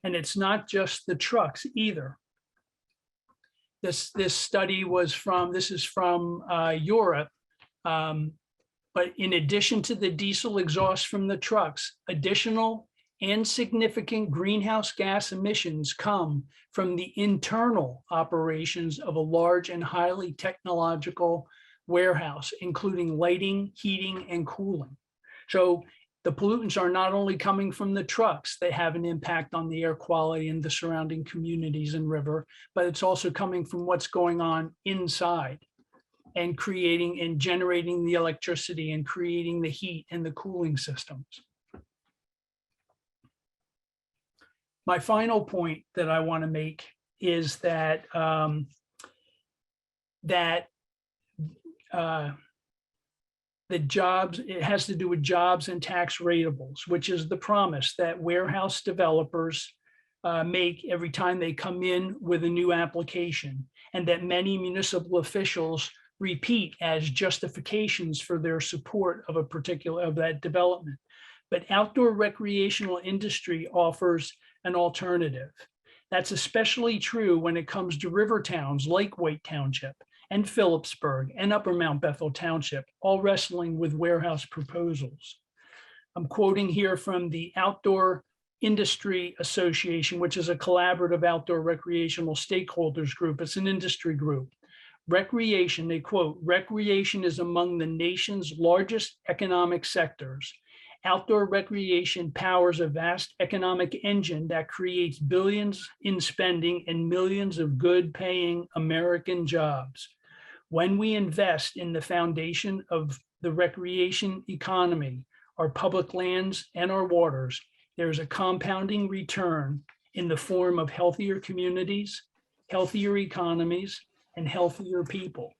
[SPEAKER 5] And it's not just the trucks either. This study was from Europe. But in addition to the diesel exhaust from the trucks, additional and significant greenhouse gas emissions come from the internal operations of a large and highly technological warehouse, including lighting, heating, and cooling. So the pollutants are not only coming from the trucks, they have an impact on the air quality in the surrounding communities and river, but it's also coming from what's going on inside and creating and generating the electricity and creating the heat and the cooling systems. My final point that I want to make is that the jobs, it has to do with jobs and tax ratables, which is the promise that warehouse developers make every time they come in with a new application, and that many municipal officials repeat as justifications for their support of that development. But outdoor recreational industry offers an alternative. That's especially true when it comes to river towns like White Township and Phillipsburg and Upper Mount Bethel Township, all wrestling with warehouse proposals. I'm quoting here from the Outdoor Industry Association, which is a collaborative outdoor recreational stakeholders group. It's an industry group. Recreation, they quote, "Recreation is among the nation's largest economic sectors. Outdoor recreation powers a vast economic engine that creates billions in spending and millions of good-paying American jobs. When we invest in the foundation of the recreation economy, our public lands and our waters, there's a compounding return in the form of healthier communities, healthier economies, and healthier people."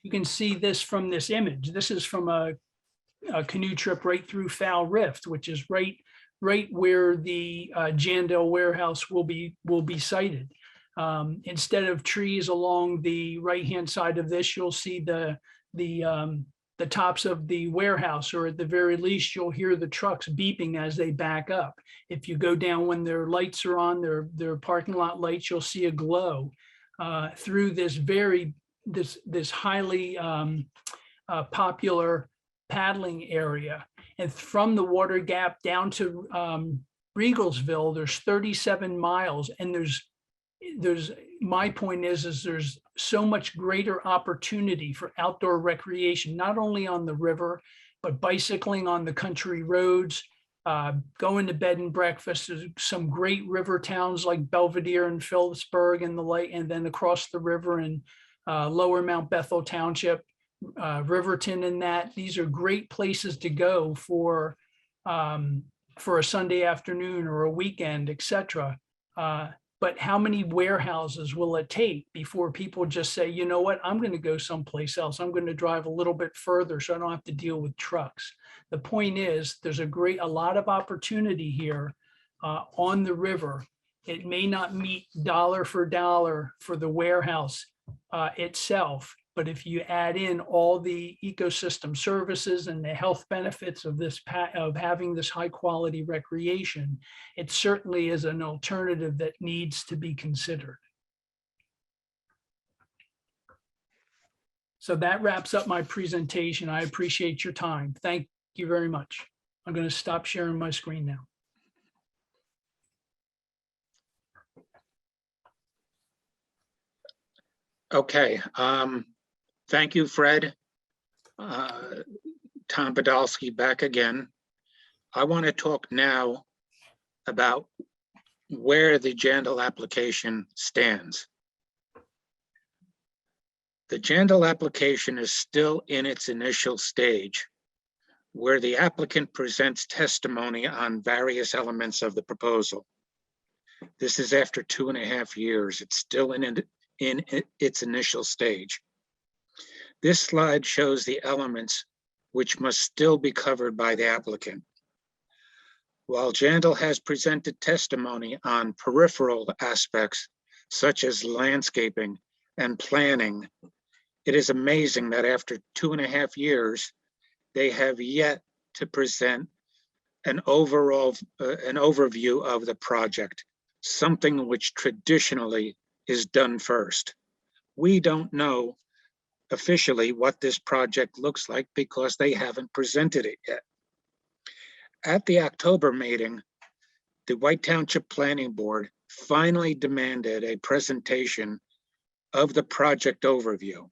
[SPEAKER 5] You can see this from this image. This is from a canoe trip right through Foul Rift, which is right where the Jaindl Warehouse will be sited. Instead of trees along the right-hand side of this, you'll see the tops of the warehouse, or at the very least, you'll hear the trucks beeping as they back up. If you go down when their lights are on, their parking lot lights, you'll see a glow through this highly popular paddling area. And from the water gap down to Regalsville, there's 37 miles. And my point is there's so much greater opportunity for outdoor recreation, not only on the river, but bicycling on the country roads, going to bed and breakfast. There's some great river towns like Belvedere and Phillipsburg and the like, and then across the river in Lower Mount Bethel Township. Riverton and that. These are great places to go for a Sunday afternoon or a weekend, etc. But how many warehouses will it take before people just say, you know what, I'm going to go someplace else. I'm going to drive a little bit further so I don't have to deal with trucks. The point is, there's a lot of opportunity here on the river. It may not meet dollar for dollar for the warehouse itself, but if you add in all the ecosystem services and the health benefits of of having this high quality recreation, it certainly is an alternative that needs to be considered. So that wraps up my presentation. I appreciate your time. Thank you very much. I'm going to stop sharing my screen now.
[SPEAKER 1] Okay, thank you, Fred. Tom Podolsky back again. I want to talk now about where the Jaindl application stands. The Jaindl application is still in its initial stage, where the applicant presents testimony on various elements of the proposal. This is after 2.5 years. It's still in its initial stage. This slide shows the elements which must still be covered by the applicant. While Jaindl has presented testimony on peripheral aspects such as landscaping and planning, it is amazing that after 2.5 years, they have yet to present an overview of the project, something which traditionally is done first. We don't know officially what this project looks like because they haven't presented it yet. At the October meeting, the White Township Planning Board finally demanded a presentation of the project overview.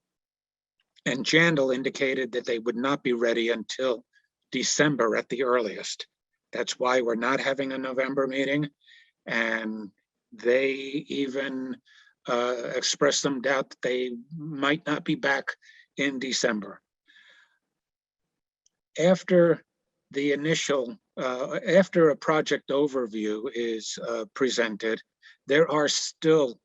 [SPEAKER 1] And Jaindl indicated that they would not be ready until December at the earliest. That's why we're not having a November meeting. And they even expressed some doubt that they might not be back in December. After the initial, after a project overview is presented, there are still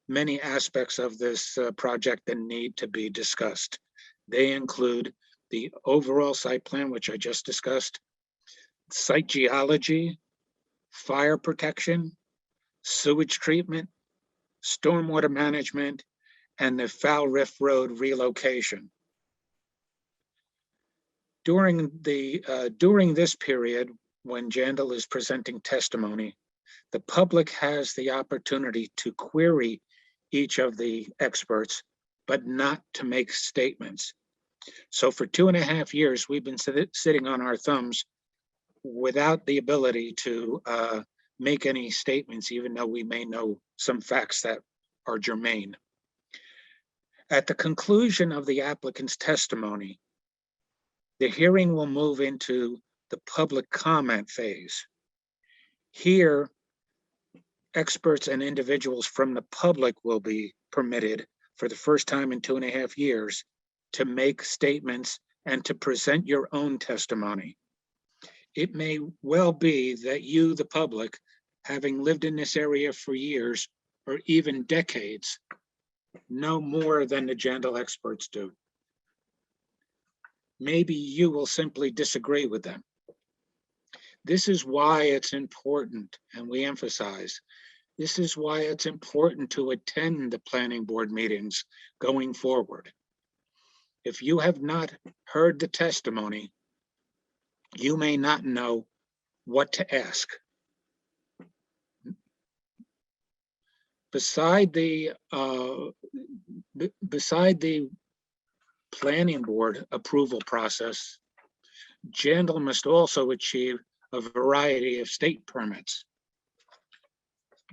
[SPEAKER 1] many aspects of this project that need to be discussed. They include the overall site plan, which I just discussed, site geology, fire protection, sewage treatment, stormwater management, and the Foul Riff Road relocation. During this period, when Jaindl is presenting testimony, the public has the opportunity to query each of the experts, but not to make statements. So for 2.5 years, we've been sitting on our thumbs without the ability to make any statements, even though we may know some facts that are germane. At the conclusion of the applicant's testimony, the hearing will move into the public comment phase. Here, experts and individuals from the public will be permitted for the first time in 2.5 years to make statements and to present your own testimony. It may well be that you, the public, having lived in this area for years or even decades, know more than the Jaindl experts do. Maybe you will simply disagree with them. This is why it's important, and we emphasize, this is why it's important to attend the planning board meetings going forward. If you have not heard the testimony, you may not know what to ask. Beside the planning board approval process, Jaindl must also achieve a variety of state permits.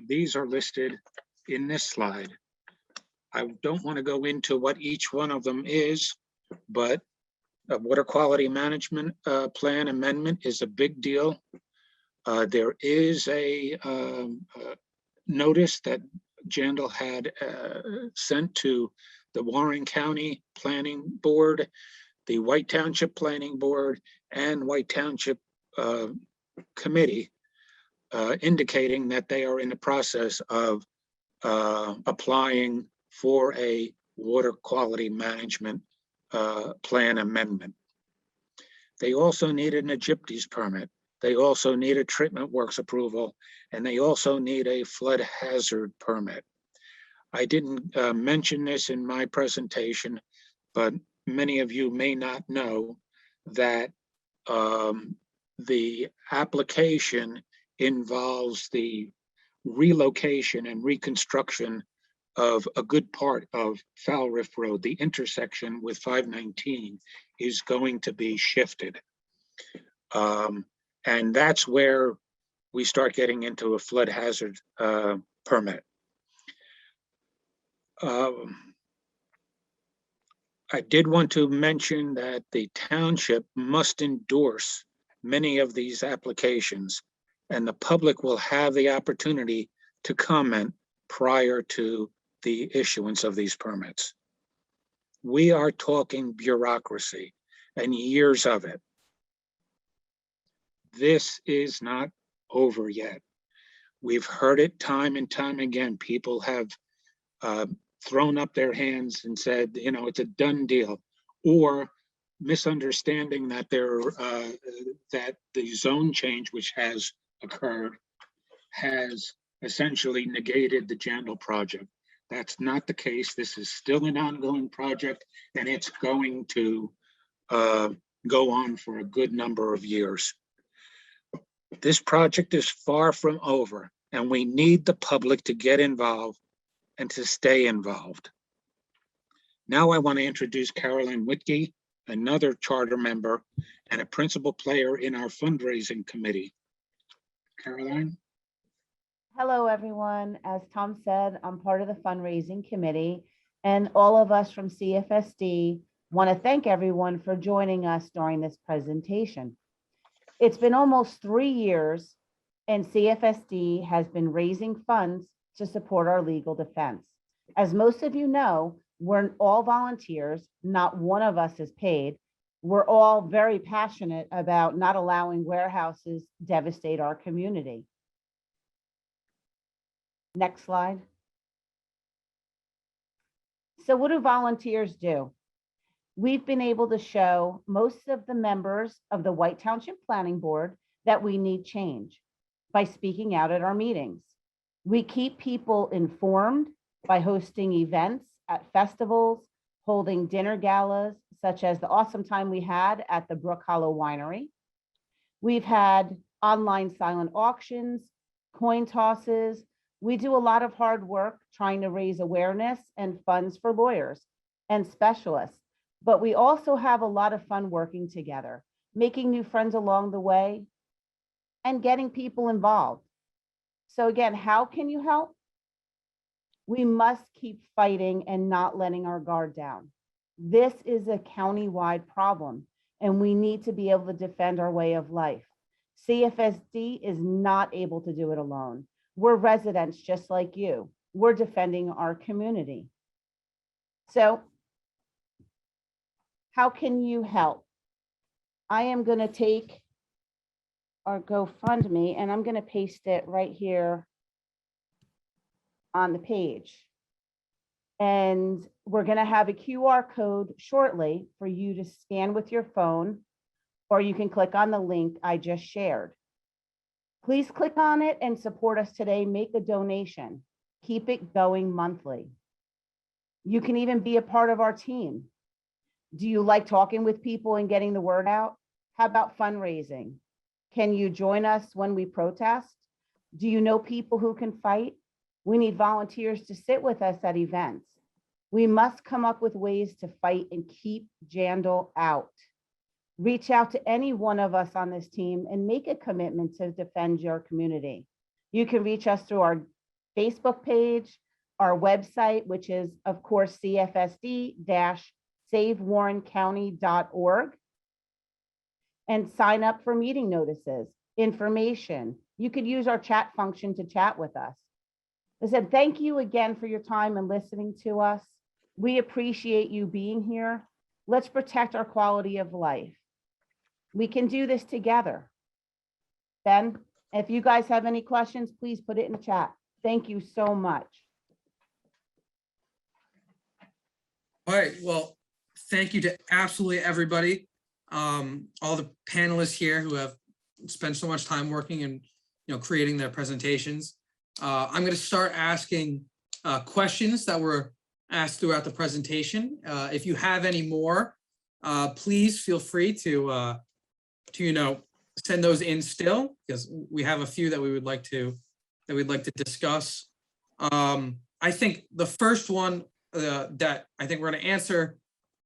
[SPEAKER 1] These are listed in this slide. I don't want to go into what each one of them is, but a water quality management plan amendment is a big deal. There is a notice that Jaindl had sent to the Warren County Planning Board, the White Township Planning Board, and White Township Committee, indicating that they are in the process of applying for a water quality management plan amendment. They also need an Egyptes permit. They also need a treatment works approval, and they also need a flood hazard permit. I didn't mention this in my presentation, but many of you may not know that the application involves the relocation and reconstruction of a good part of Foul Rift Road. The intersection with 519 is going to be shifted. And that's where we start getting into a flood hazard permit. I did want to mention that the township must endorse many of these applications, and the public will have the opportunity to comment prior to the issuance of these permits. We are talking bureaucracy and years of it. This is not over yet. We've heard it time and time again. People have thrown up their hands and said, you know, it's a done deal, or misunderstanding that that the zone change which has occurred has essentially negated the Jaindl project. That's not the case. This is still an ongoing project, and it's going to go on for a good number of years. This project is far from over, and we need the public to get involved and to stay involved. Now I want to introduce Caroline Whitkey, another charter member and a principal player in our fundraising committee. Caroline?
[SPEAKER 6] Hello, everyone. As Tom said, I'm part of the fundraising committee, and all of us from CFSD want to thank everyone for joining us during this presentation. It's been almost 3 years, and CFSD has been raising funds to support our legal defense. As most of you know, we're all volunteers, not one of us is paid. We're all very passionate about not allowing warehouses devastate our community. Next slide. So what do volunteers do? We've been able to show most of the members of the White Township Planning Board that we need change by speaking out at our meetings. We keep people informed by hosting events at festivals, holding dinner galas, such as the awesome time we had at the Brook Hollow Winery. We've had online silent auctions, coin tosses. We do a lot of hard work trying to raise awareness and funds for lawyers and specialists, but we also have a lot of fun working together, making new friends along the way and getting people involved. So again, how can you help? We must keep fighting and not letting our guard down. This is a county-wide problem, and we need to be able to defend our way of life. CFSD is not able to do it alone. We're residents just like you. We're defending our community. So how can you help? I am going to take our GoFundMe and I'm going to paste it right here on the page. And we're going to have a QR code shortly for you to scan with your phone, or you can click on the link I just shared. Please click on it and support us today. Make a donation. Keep it going monthly. You can even be a part of our team. Do you like talking with people and getting the word out? How about fundraising? Can you join us when we protest? Do you know people who can fight? We need volunteers to sit with us at events. We must come up with ways to fight and keep Jaindl out. Reach out to any one of us on this team and make a commitment to defend your community. You can reach us through our Facebook page, our website, which is, of course, cfsd-savewarrencounty.org, and sign up for meeting notices, information. You could use our chat function to chat with us. I said, thank you again for your time and listening to us. We appreciate you being here. Let's protect our quality of life. We can do this together. Ben, if you guys have any questions, please put it in the chat. Thank you so much.
[SPEAKER 2] All right, well, thank you to absolutely everybody. All the panelists here who have spent so much time working and creating their presentations. I'm going to start asking questions that were asked throughout the presentation. If you have any more, please feel free to send those in still, because we have a few that we'd like to discuss. I think the first one that I think we're going to answer,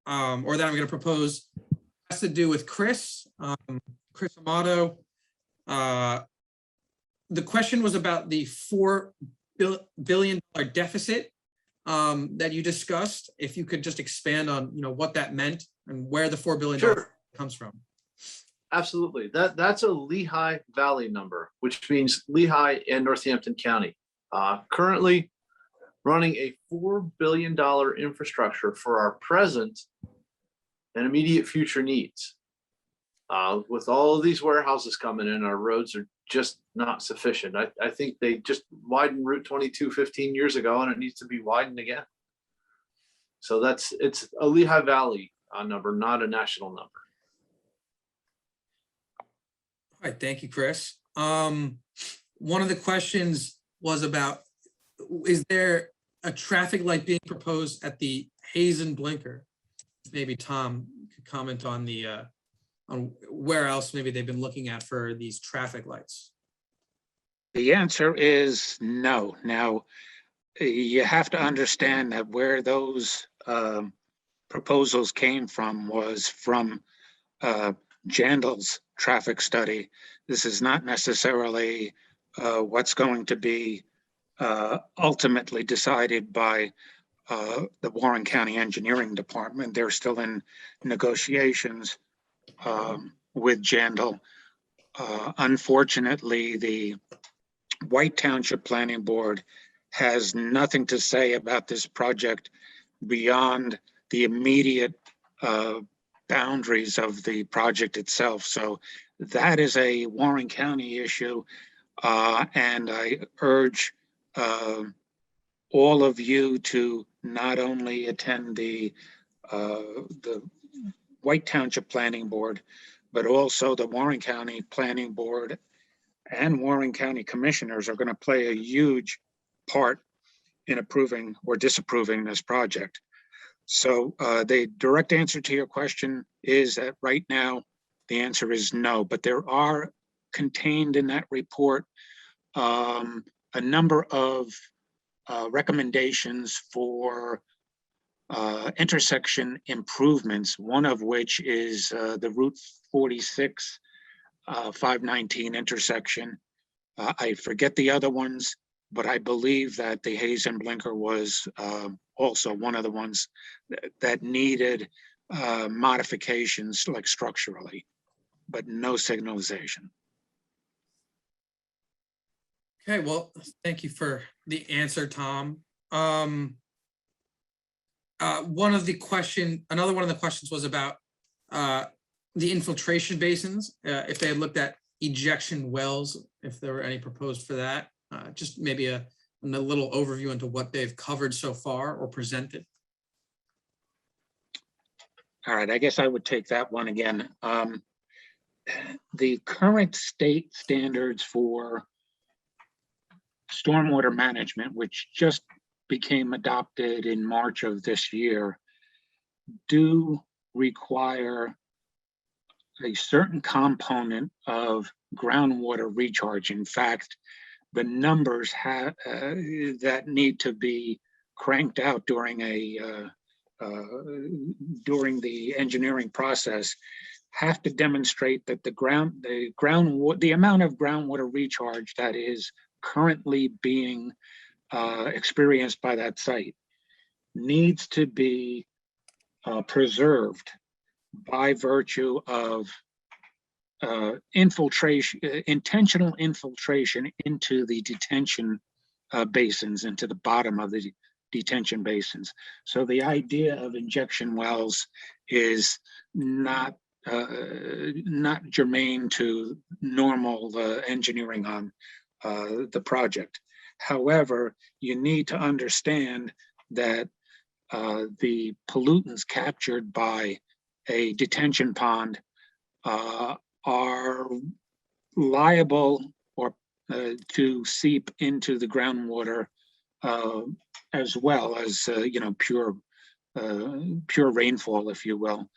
[SPEAKER 2] or that I'm going to propose, has to do with Chris Amato. The question was about the $4 billion deficit that you discussed. If you could just expand on what that meant and where the $4 billion
[SPEAKER 4] Sure.
[SPEAKER 2] comes from.
[SPEAKER 4] Absolutely. That's a Lehigh Valley number, which means Lehigh and Northampton County. Currently running a $4 billion infrastructure for our present and immediate future needs. With all of these warehouses coming in, our roads are just not sufficient. I think they just widened Route 22 15 years ago, and it needs to be widened again. So it's a Lehigh Valley number, not a national number.
[SPEAKER 2] All right, thank you, Chris. One of the questions was about, is there a traffic light being proposed at the Hazen Blinker? Maybe Tom could comment on the on where else maybe they've been looking at for these traffic lights.
[SPEAKER 1] The answer is no. Now, you have to understand that where those proposals came from was from Jaindl's traffic study. This is not necessarily what's going to be ultimately decided by the Warren County Engineering Department. They're still in negotiations with Jaindl. Unfortunately, the White Township Planning Board has nothing to say about this project beyond the immediate boundaries of the project itself. So that is a Warren County issue, and I urge all of you to not only attend the White Township Planning Board, but also the Warren County Planning Board and Warren County Commissioners are going to play a huge part in approving or disapproving this project. So the direct answer to your question is that right now, the answer is no, but there are contained in that report a number of recommendations for intersection improvements, one of which is the Route 46 519 intersection. I forget the other ones, but I believe that the Hazen Blinker was also one of the ones that needed modifications, like structurally, but no signalization.
[SPEAKER 2] Okay, well, thank you for the answer, Tom. Another one of the questions was about the infiltration basins, if they had looked at ejection wells, if there were any proposed for that. Just maybe a little overview into what they've covered so far or presented.
[SPEAKER 1] All right, I guess I would take that one again. The current state standards for stormwater management, which just became adopted in March of this year, do require a certain component of groundwater recharge. In fact, the numbers that need to be cranked out during the engineering process have to demonstrate that the amount of groundwater recharge that is currently being experienced by that site needs to be preserved by virtue of intentional infiltration into the detention basins, into the bottom of the detention basins. So the idea of injection wells is not germane to normal engineering on the project. However, you need to understand that the pollutants captured by a detention pond are liable or to seep into the groundwater as well as pure rainfall, if you will.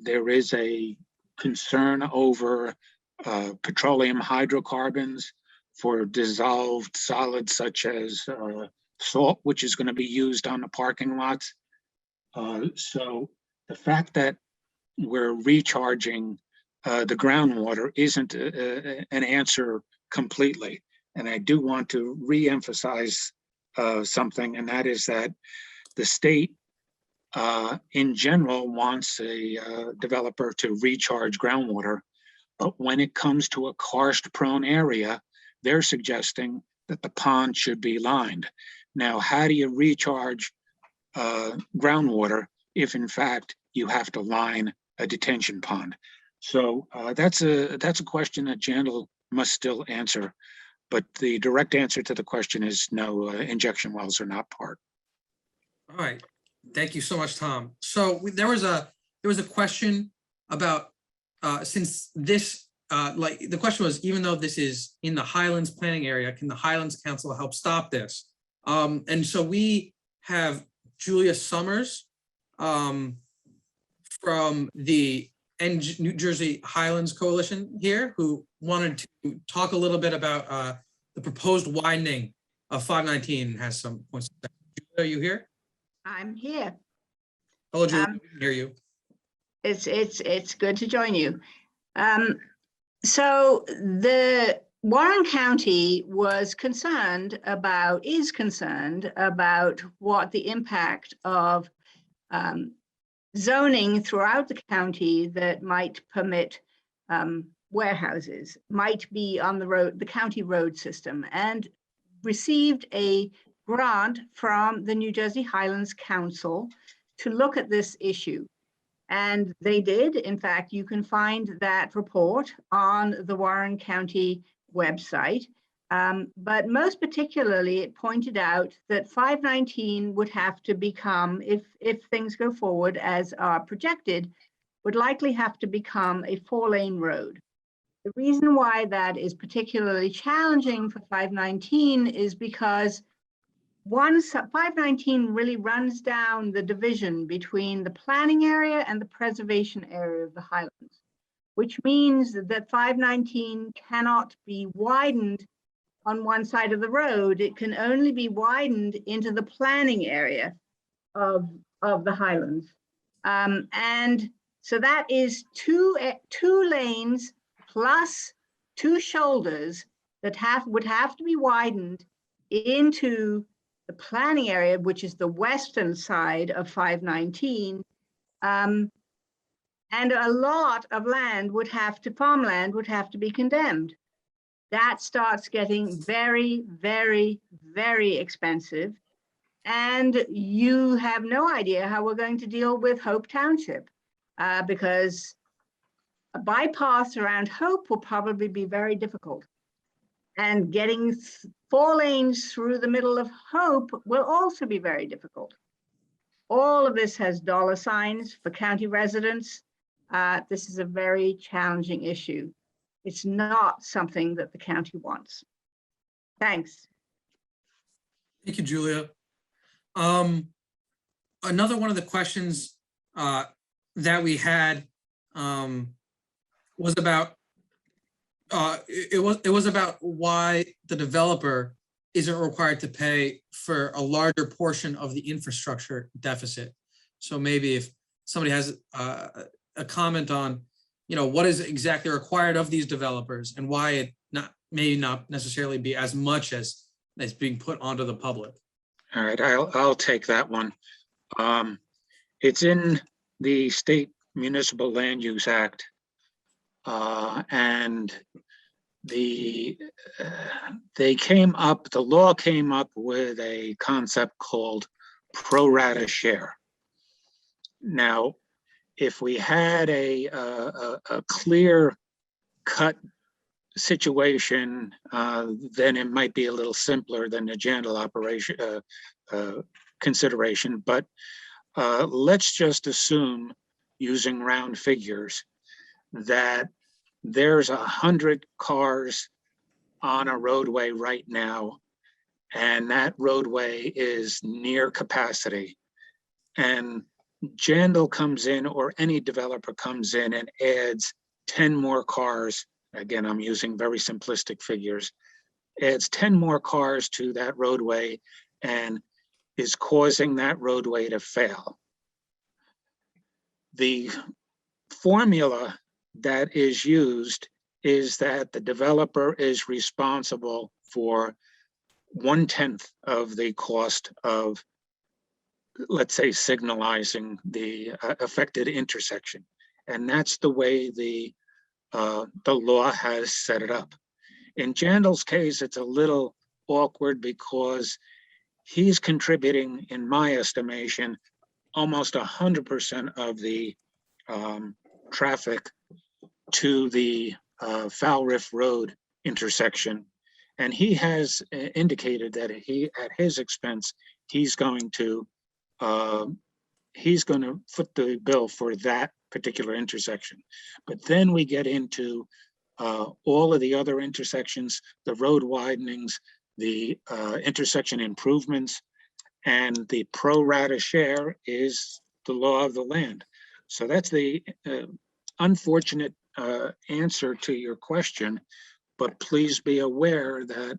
[SPEAKER 1] There is a concern over petroleum hydrocarbons for dissolved solids such as salt, which is going to be used on the parking lots. So the fact that we're recharging the groundwater isn't an answer completely. And I do want to re-emphasize something, and that is that the state in general wants a developer to recharge groundwater, but when it comes to a karst-prone area, they're suggesting that the pond should be lined. Now, how do you recharge groundwater if in fact you have to line a detention pond? So that's a question that Jaindl must still answer, but the direct answer to the question is no, injection wells are not part.
[SPEAKER 2] All right, thank you so much, Tom. So there was a question about since this the question was, even though this is in the Highlands planning area, can the Highlands Council help stop this? And so we have Julia Summers from the New Jersey Highlands Coalition here, who wanted to talk a little bit about the proposed widening of 519 and has some points to say. Julia, are you here?
[SPEAKER 7] I'm here.
[SPEAKER 2] Hello, Julia, we can hear you.
[SPEAKER 7] It's good to join you. So the Warren County is concerned about what the impact of zoning throughout the county that might permit warehouses might be on the county road system, and received a grant from the New Jersey Highlands Council to look at this issue. And they did. In fact, you can find that report on the Warren County website. But most particularly, it pointed out that 519 would have to become, if things go forward as are projected, would likely have to become a 4-lane road. The reason why that is particularly challenging for 519 is because 519 really runs down the division between the planning area and the preservation area of the Highlands, which means that 519 cannot be widened on one side of the road. It can only be widened into the planning area of the Highlands. And so that is two lanes plus 2 shoulders that would have to be widened into the planning area, which is the western side of 519. And a lot of farmland would have to be condemned. That starts getting very, very, very expensive. And you have no idea how we're going to deal with Hope Township, because a bypass around Hope will probably be very difficult. And getting 4 lanes through the middle of Hope will also be very difficult. All of this has dollar signs for county residents. This is a very challenging issue. It's not something that the county wants. Thanks.
[SPEAKER 2] Thank you, Julia. Another one of the questions that we had was about it was about why the developer isn't required to pay for a larger portion of the infrastructure deficit. So maybe if somebody has a comment on, what is exactly required of these developers and why it may not necessarily be as much as being put onto the public.
[SPEAKER 1] All right, I'll take that one. It's in the State Municipal Land Use Act, and the law came up with a concept called pro rata share. Now, if we had a clear cut situation, then it might be a little simpler than the Jaindl operation consideration. But let's just assume, using round figures, that there's 100 cars on a roadway right now, and that roadway is near capacity. And Jaindl comes in, or any developer comes in and adds 10 more cars. Again, I'm using very simplistic figures, adds 10 more cars to that roadway and is causing that roadway to fail. The formula that is used is that the developer is responsible for 1/10 of the cost of, let's say, signalizing the affected intersection. And that's the way the law has set it up. In Jaindl's case, it's a little awkward because he's contributing, in my estimation, almost 100% of the traffic to the Foul Riff Road intersection. And he has indicated that at his expense, he's going to foot the bill for that particular intersection. But then we get into all of the other intersections, the road widenings, the intersection improvements, and the pro rata share is the law of the land. So that's the unfortunate answer to your question, but please be aware that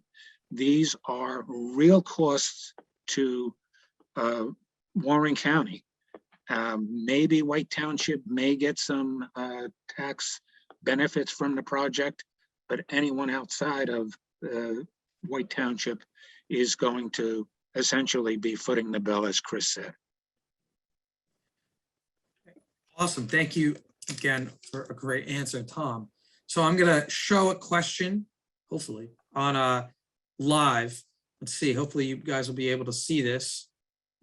[SPEAKER 1] these are real costs to Warren County. Maybe White Township may get some tax benefits from the project, but anyone outside of White Township is going to essentially be footing the bill, as Chris said.
[SPEAKER 2] Awesome. Thank you again for a great answer, Tom. So I'm going to show a question, hopefully, on live. Let's see. Hopefully you guys will be able to see this.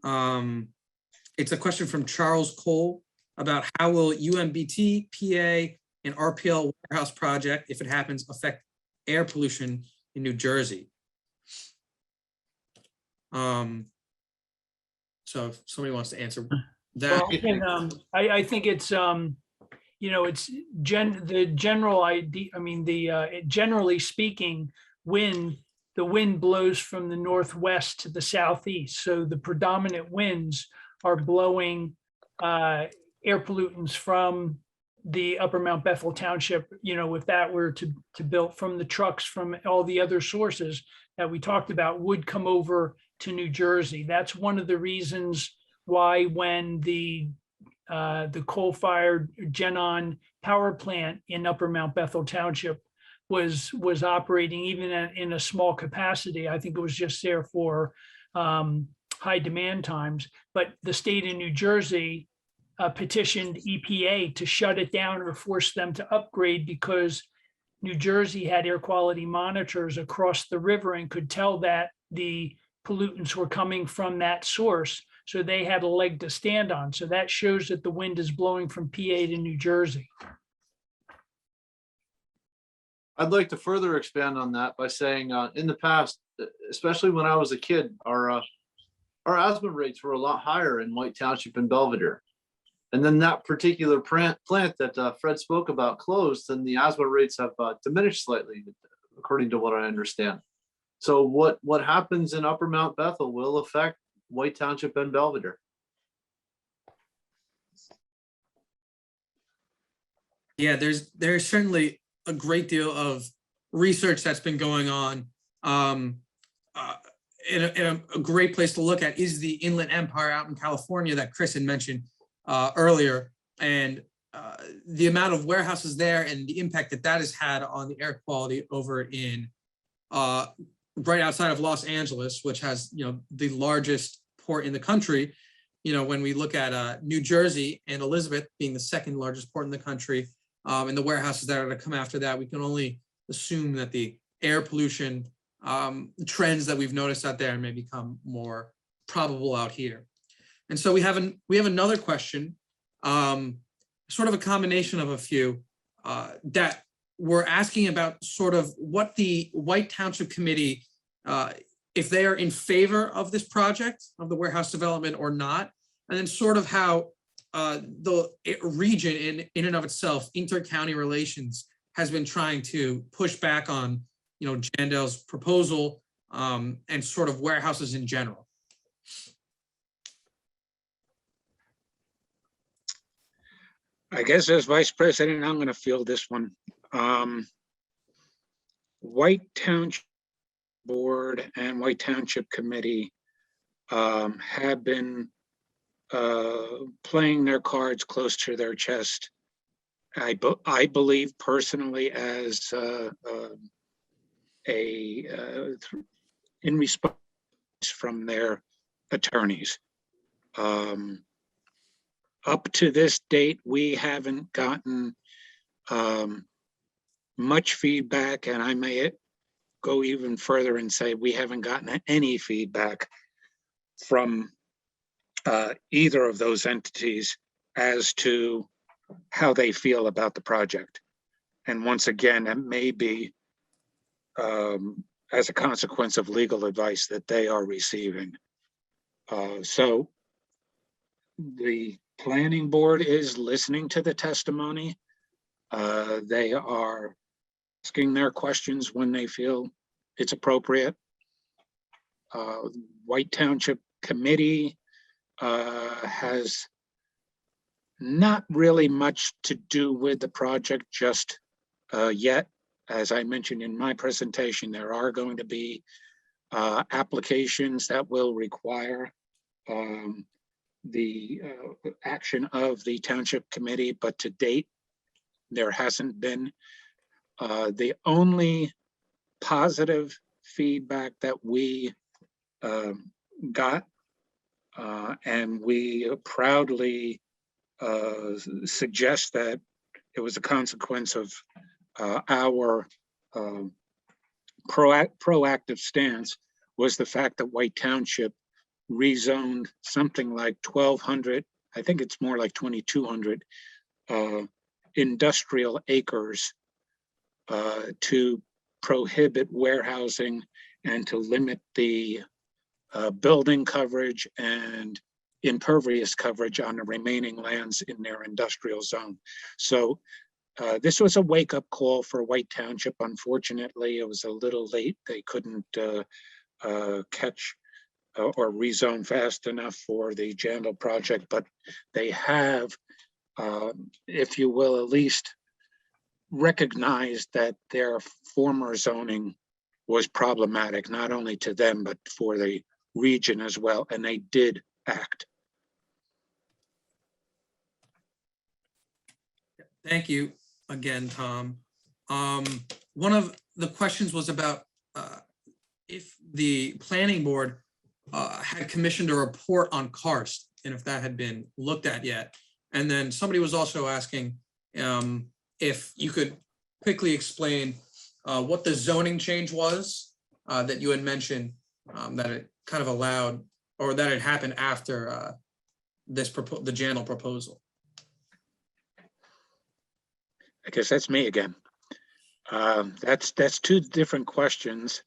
[SPEAKER 2] It's a question from Charles Cole about how will UMBT, PA, and RPL warehouse project, if it happens, affect air pollution in New Jersey? So if somebody wants to answer that.
[SPEAKER 5] Well, I think it's, you know, it's the general idea. I mean, generally speaking, the wind blows from the northwest to the southeast. So the predominant winds are blowing air pollutants from the upper Mount Bethel Township. You know, if that were to build from the trucks from all the other sources that we talked about would come over to New Jersey. That's one of the reasons why when the coal-fired Genon power plant in upper Mount Bethel Township was operating even in a small capacity. I think it was just there for high demand times, but the state of New Jersey petitioned EPA to shut it down or force them to upgrade because New Jersey had air quality monitors across the river and could tell that the pollutants were coming from that source. So they had a leg to stand on. So that shows that the wind is blowing from PA to New Jersey.
[SPEAKER 4] I'd like to further expand on that by saying in the past, especially when I was a kid, our asthma rates were a lot higher in White Township and Belvedere. And then that particular plant that Fred spoke about closed, and the asthma rates have diminished slightly, according to what I understand. So what happens in upper Mount Bethel will affect White Township and Belvedere.
[SPEAKER 2] Yeah, there's certainly a great deal of research that's been going on. In a great place to look at is the Inland Empire out in California that Chris had mentioned earlier, and the amount of warehouses there and the impact that has had on the air quality over in right outside of Los Angeles, which has, you know, the largest port in the country. You know, when we look at New Jersey and Elizabeth being the second largest port in the country, and the warehouses that are to come after that, we can only assume that the air pollution trends that we've noticed out there may become more probable out here. And so we have another question, sort of a combination of a few that we're asking about sort of what the White Township Committee, if they are in favor of this project of the warehouse development or not, and then sort of how the region in and of itself, inter-county relations, has been trying to push back on, Jaindl's proposal and sort of warehouses in general.
[SPEAKER 1] I guess as Vice President, I'm going to field this one. White Township Board and White Township Committee have been playing their cards close to their chest. I believe personally as in response from their attorneys. Up to this date, we haven't gotten much feedback, and I may go even further and say we haven't gotten any feedback from either of those entities as to how they feel about the project. And once again, it may be as a consequence of legal advice that they are receiving. So the planning board is listening to the testimony. They are asking their questions when they feel it's appropriate. White Township Committee has not really much to do with the project just yet. As I mentioned in my presentation, there are going to be applications that will require the action of the Township Committee, but to date, there hasn't been. The only positive feedback that we got, and we proudly suggest that it was a consequence of our proactive stance, was the fact that White Township rezoned something like 1,200, I think it's more like 2,200 industrial acres to prohibit warehousing and to limit the building coverage and impervious coverage on the remaining lands in their industrial zone. So this was a wake-up call for White Township. Unfortunately, it was a little late. They couldn't catch or rezone fast enough for the Jaindl project, but they have, if you will, at least recognized that their former zoning was problematic, not only to them, but for the region as well, and they did act.
[SPEAKER 2] Thank you again, Tom. One of the questions was about if the planning board had commissioned a report on Karst and if that had been looked at yet. And then somebody was also asking if you could quickly explain what the zoning change was that you had mentioned that it kind of allowed, or that it happened after the Jaindl proposal.
[SPEAKER 1] I guess that's me again. That's two different questions.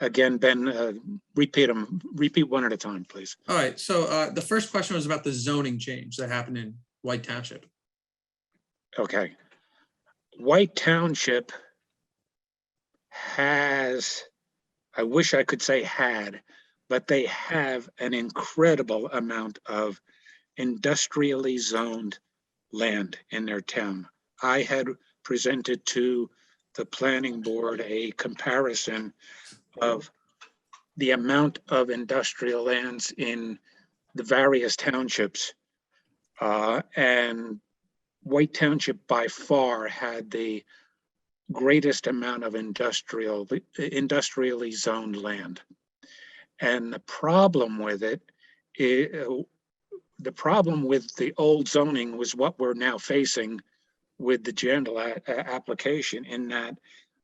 [SPEAKER 1] Again, Ben, repeat one at a time, please.
[SPEAKER 2] All right, so the first question was about the zoning change that happened in White Township.
[SPEAKER 1] Okay. White Township has, I wish I could say had, but they have an incredible amount of industrially zoned land in their town. I had presented to the planning board a comparison of the amount of industrial lands in the various townships, and White Township by far had the greatest amount of industrially zoned land. And the problem with it, the problem with the old zoning was what we're now facing with the Jaindl application in that,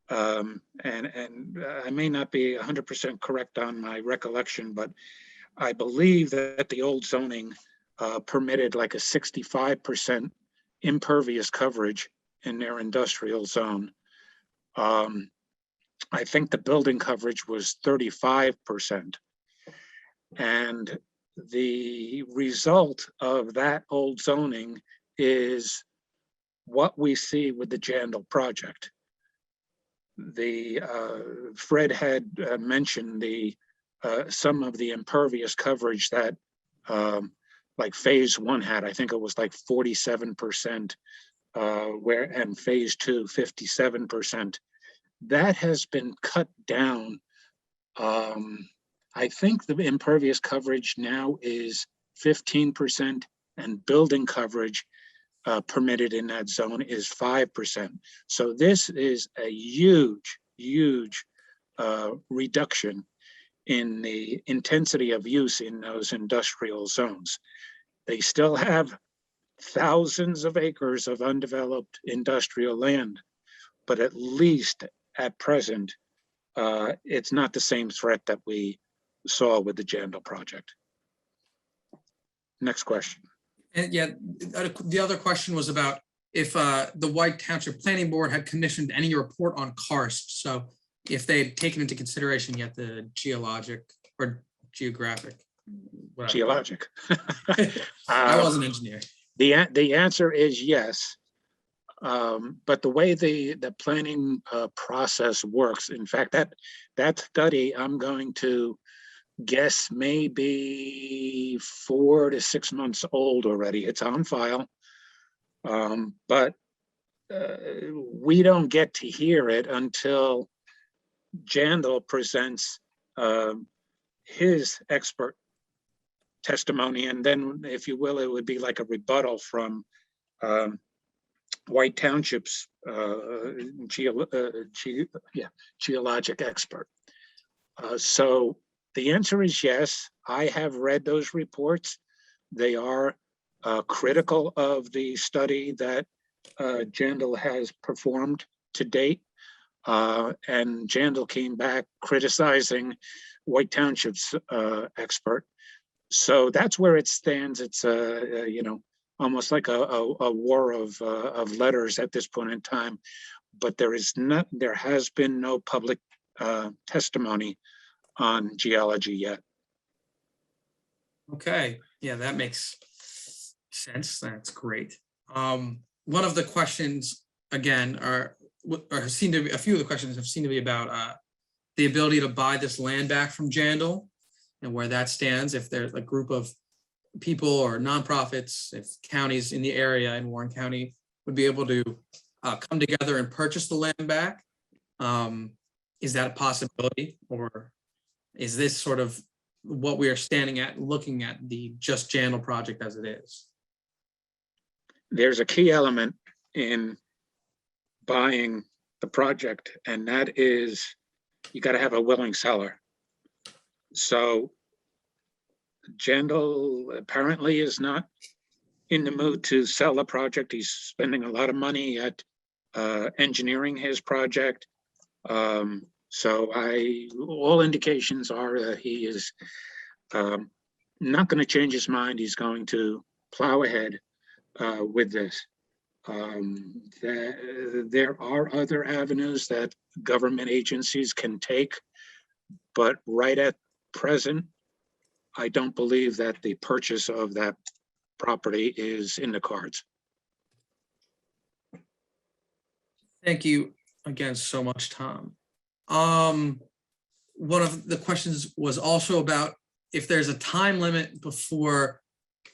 [SPEAKER 1] and I may not be 100% correct on my recollection, but I believe that the old zoning permitted like a 65% impervious coverage in their industrial zone. I think the building coverage was 35%. And the result of that old zoning is what we see with the Jaindl project. Fred had mentioned some of the impervious coverage that like phase 1 had. I think it was like 47%, and phase 2, 57%. That has been cut down. I think the impervious coverage now is 15%, and building coverage permitted in that zone is 5%. So this is a huge, huge reduction in the intensity of use in those industrial zones. They still have thousands of acres of undeveloped industrial land, but at least at present, it's not the same threat that we saw with the Jaindl project. Next question.
[SPEAKER 2] And yeah, the other question was about if the White Township Planning Board had commissioned any report on karst. So if they had taken into consideration yet the geologic or geographic. Whatever.
[SPEAKER 1] Geologic.
[SPEAKER 2] I was an engineer.
[SPEAKER 1] The answer is yes. But the way the planning process works, in fact, that study, I'm going to guess maybe 4 to 6 months old already. It's on file, but we don't get to hear it until Jaindl presents his expert testimony, and then, if you will, it would be like a rebuttal from White Township's geologic expert. So the answer is yes. I have read those reports. They are critical of the study that Jaindl has performed to date. And Jaindl came back criticizing White Township's expert. So that's where it stands. It's almost like a war of letters at this point in time, but there has been no public testimony on geology yet.
[SPEAKER 2] Okay, yeah, that makes sense. That's great. One of the questions, again, a few of the questions have seemed to be about the ability to buy this land back from Jaindl and where that stands, if there's a group of people or nonprofits, if counties in the area in Warren County would be able to come together and purchase the land back. Is that a possibility, or is this sort of what we are standing at, looking at the just Jaindl project as it is?
[SPEAKER 1] There's a key element in buying the project, and that is you got to have a willing seller. So Jaindl apparently is not in the mood to sell a project. He's spending a lot of money at engineering his project. So all indications are that he is not going to change his mind. He's going to plow ahead with this. There are other avenues that government agencies can take, but right at present, I don't believe that the purchase of that property is in the cards.
[SPEAKER 2] Thank you again so much, Tom. One of the questions was also about if there's a time limit before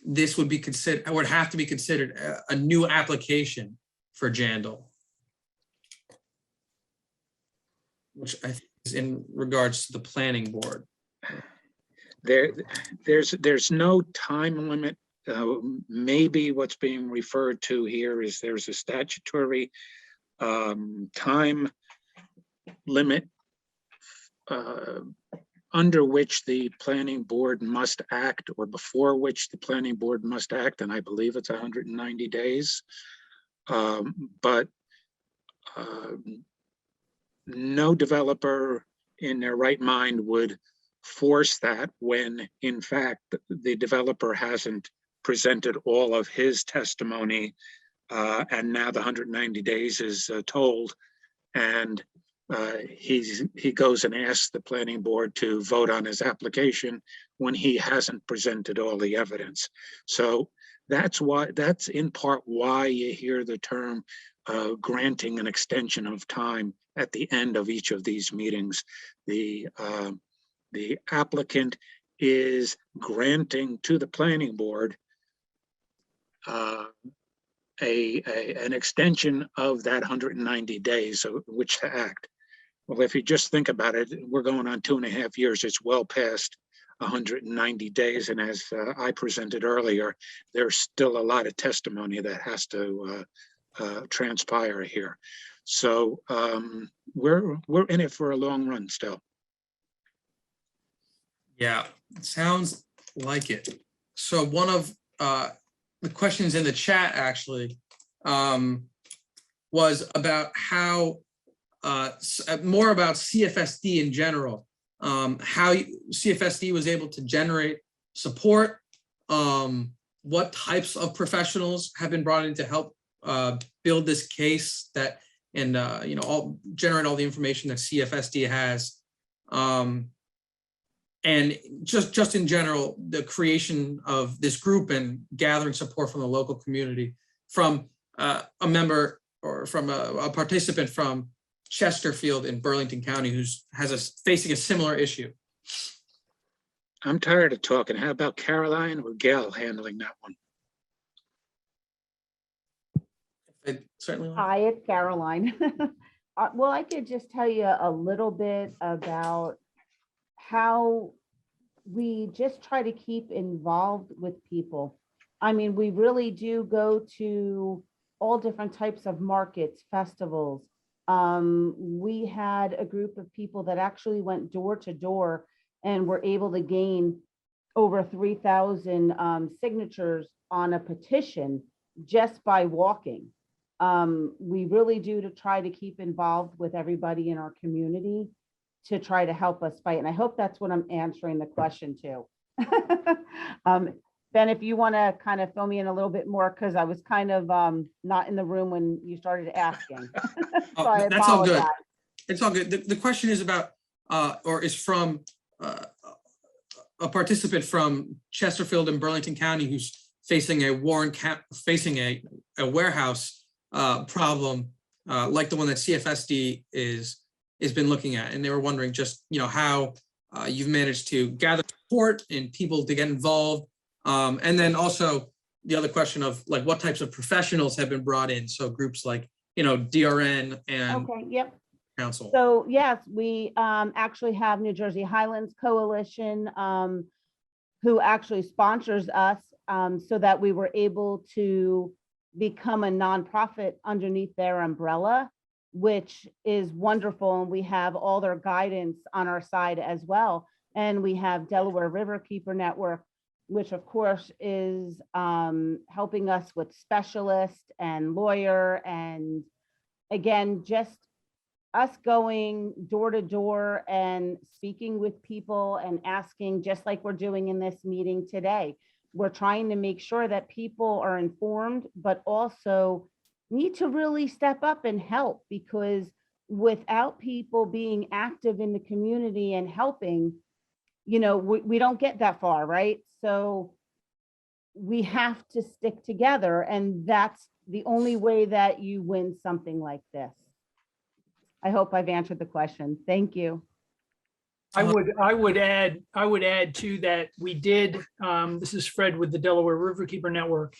[SPEAKER 2] this would be considered, would have to be considered a new application for Jaindl, which I think is in regards to the planning board.
[SPEAKER 1] There's no time limit. Maybe what's being referred to here is there's a statutory time limit under which the planning board must act, or before which the planning board must act, and I believe it's 190 days. But no developer in their right mind would force that when in fact the developer hasn't presented all of his testimony, and now the 190 days is told, and he goes and asks the planning board to vote on his application when he hasn't presented all the evidence. So that's in part why you hear the term granting an extension of time at the end of each of these meetings. The applicant is granting to the planning board an extension of that 190 days of which to act. Well, if you just think about it, we're going on 2.5 years. It's well past 190 days. And as I presented earlier, there's still a lot of testimony that has to transpire here. So we're in it for a long run still.
[SPEAKER 2] Yeah, it sounds like it. So one of the questions in the chat actually was about how more about CFSD in general, how CFSD was able to generate support, what types of professionals have been brought in to help build this case that and generate all the information that CFSD has, and just in general the creation of this group and gathering support from the local community, from a member or from a participant from Chesterfield in Burlington County who's facing a similar issue.
[SPEAKER 1] I'm tired of talking. How about Caroline or Gail handling that one?
[SPEAKER 2] Certainly.
[SPEAKER 6] Hi, it's Caroline. Well, I could just tell you a little bit about how we just try to keep involved with people. I mean, we really do go to all different types of markets, festivals. We had a group of people that actually went door to door and were able to gain over 3,000 signatures on a petition just by walking. We really do to try to keep involved with everybody in our community to try to help us fight. And I hope that's what I'm answering the question to. Ben, if you want to kind of fill me in a little bit more, because I was kind of not in the room when you started asking. So
[SPEAKER 2] that's all good. It's all good. The question is about, or is from a participant from Chesterfield in Burlington County who's facing a warehouse problem like the one that CFSD has been looking at, and they were wondering just how you've managed to gather support and people to get involved, and then also the other question of like what types of professionals have been brought in, so groups like DRN and council.
[SPEAKER 6] So yes, we actually have New Jersey Highlands Coalition who actually sponsors us, so that we were able to become a nonprofit underneath their umbrella, which is wonderful. And we have all their guidance on our side as well. And we have Delaware Riverkeeper Network, which of course is helping us with specialist and lawyer. And again, just us going door to door and speaking with people and asking, just like we're doing in this meeting today. We're trying to make sure that people are informed, but also need to really step up and help, because without people being active in the community and helping, we don't get that far, right? So we have to stick together, and that's the only way that you win something like this. I hope I've answered the question. Thank you.
[SPEAKER 5] I would add to that. We did, this is Fred with the Delaware Riverkeeper Network.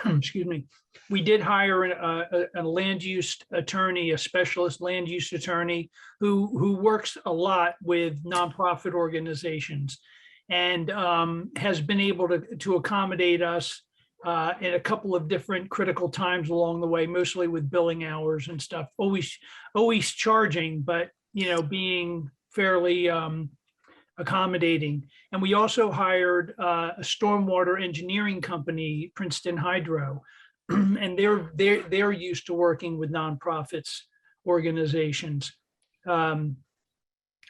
[SPEAKER 5] Excuse me. We did hire a land use attorney, a specialist land use attorney who works a lot with nonprofit organizations, and has been able to accommodate us in a couple of different critical times along the way, mostly with billing hours and stuff, always charging, but being fairly accommodating. And we also hired a stormwater engineering company, Princeton Hydro, and they're used to working with nonprofits, organizations, and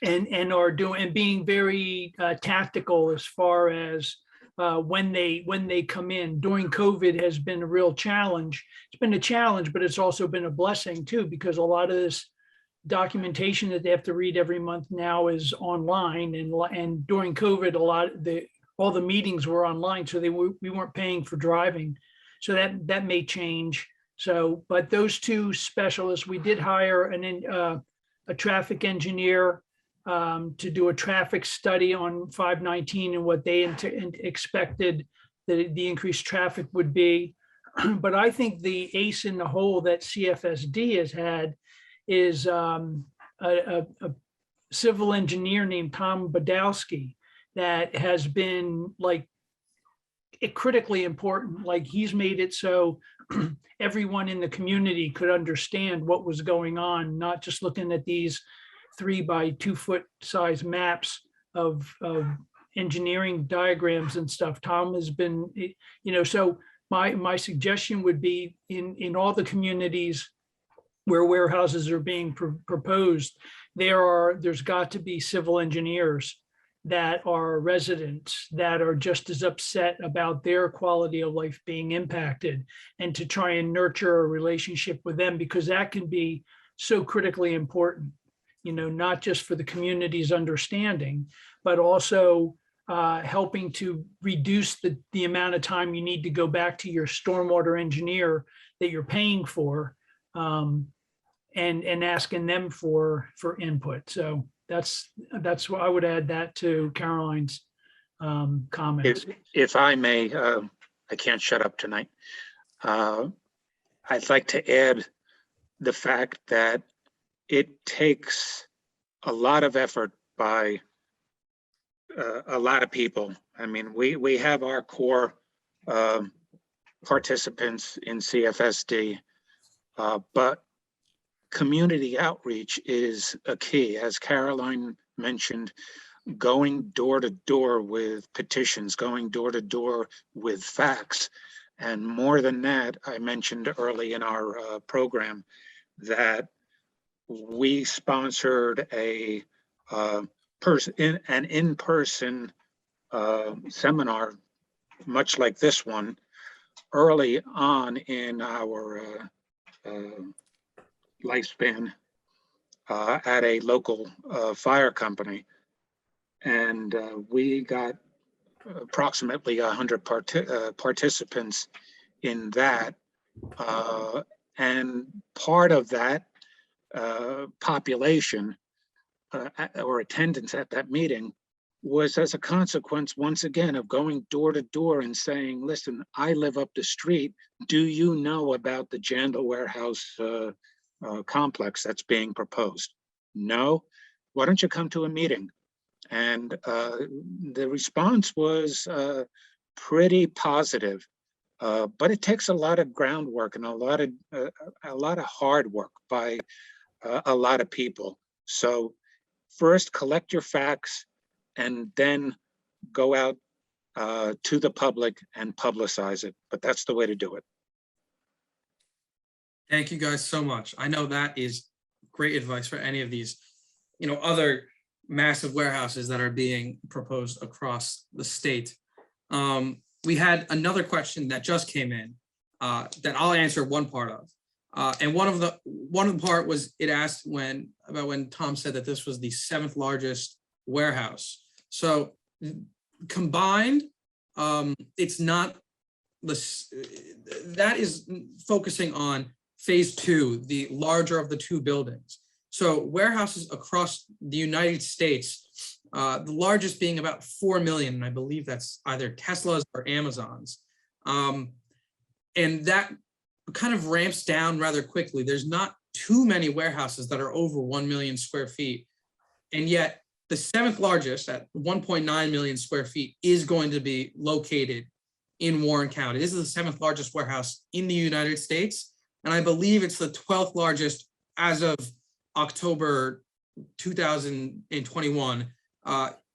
[SPEAKER 5] are doing and being very tactical as far as when they come in. During COVID has been a real challenge. It's been a challenge, but it's also been a blessing too, because a lot of this documentation that they have to read every month now is online, and during COVID, all the meetings were online, so we weren't paying for driving, so that may change. So, but those two specialists, we did hire a traffic engineer to do a traffic study on 519 and what they expected the increased traffic would be. But I think the ace in the hole that CFSD has had is a civil engineer named Tom Badowski that has been like critically important. Like, he's made it so everyone in the community could understand what was going on, not just looking at these 3 by 2 foot size maps of engineering diagrams and stuff. Tom has been, so my suggestion would be in all the communities where warehouses are being proposed, there's got to be civil engineers that are residents that are just as upset about their quality of life being impacted, and to try and nurture a relationship with them, because that can be so critically important, not just for the community's understanding, but also helping to reduce the amount of time you need to go back to your stormwater engineer that you're paying for, and asking them for input. So that's what I would add that to Caroline's comments.
[SPEAKER 1] If I may, I can't shut up tonight. I'd like to add the fact that it takes a lot of effort by a lot of people. I mean, we have our core participants in CFSD, but community outreach is a key. As Caroline mentioned, going door to door with petitions, going door to door with facts. And more than that, I mentioned early in our program that we sponsored an in-person seminar, much like this one, early on in our lifespan at a local fire company. And we got approximately 100 participants in that. And part of that population or attendance at that meeting was as a consequence, once again, of going door to door and saying, listen, I live up the street. Do you know about the Jaindl Warehouse complex that's being proposed? No? Why don't you come to a meeting? And the response was pretty positive, but it takes a lot of groundwork and a lot of hard work by a lot of people. So first collect your facts and then go out to the public and publicize it. But that's the way to do it.
[SPEAKER 2] Thank you guys so much. I know that is great advice for any of these, other massive warehouses that are being proposed across the state. We had another question that just came in that I'll answer one part of. And one of the part was, it asked about when Tom said that this was the 7th largest warehouse. So combined, it's not that is focusing on phase 2, the larger of the 2 buildings. So warehouses across the United States, the largest being about 4 million, and I believe that's either Tesla's or Amazon's. And that kind of ramps down rather quickly. There's not too many warehouses that are over 1 million square feet. And yet the 7th largest at 1.9 million square feet is going to be located in Warren County. This is the 7th largest warehouse in the United States. And I believe it's the 12th largest as of October 2021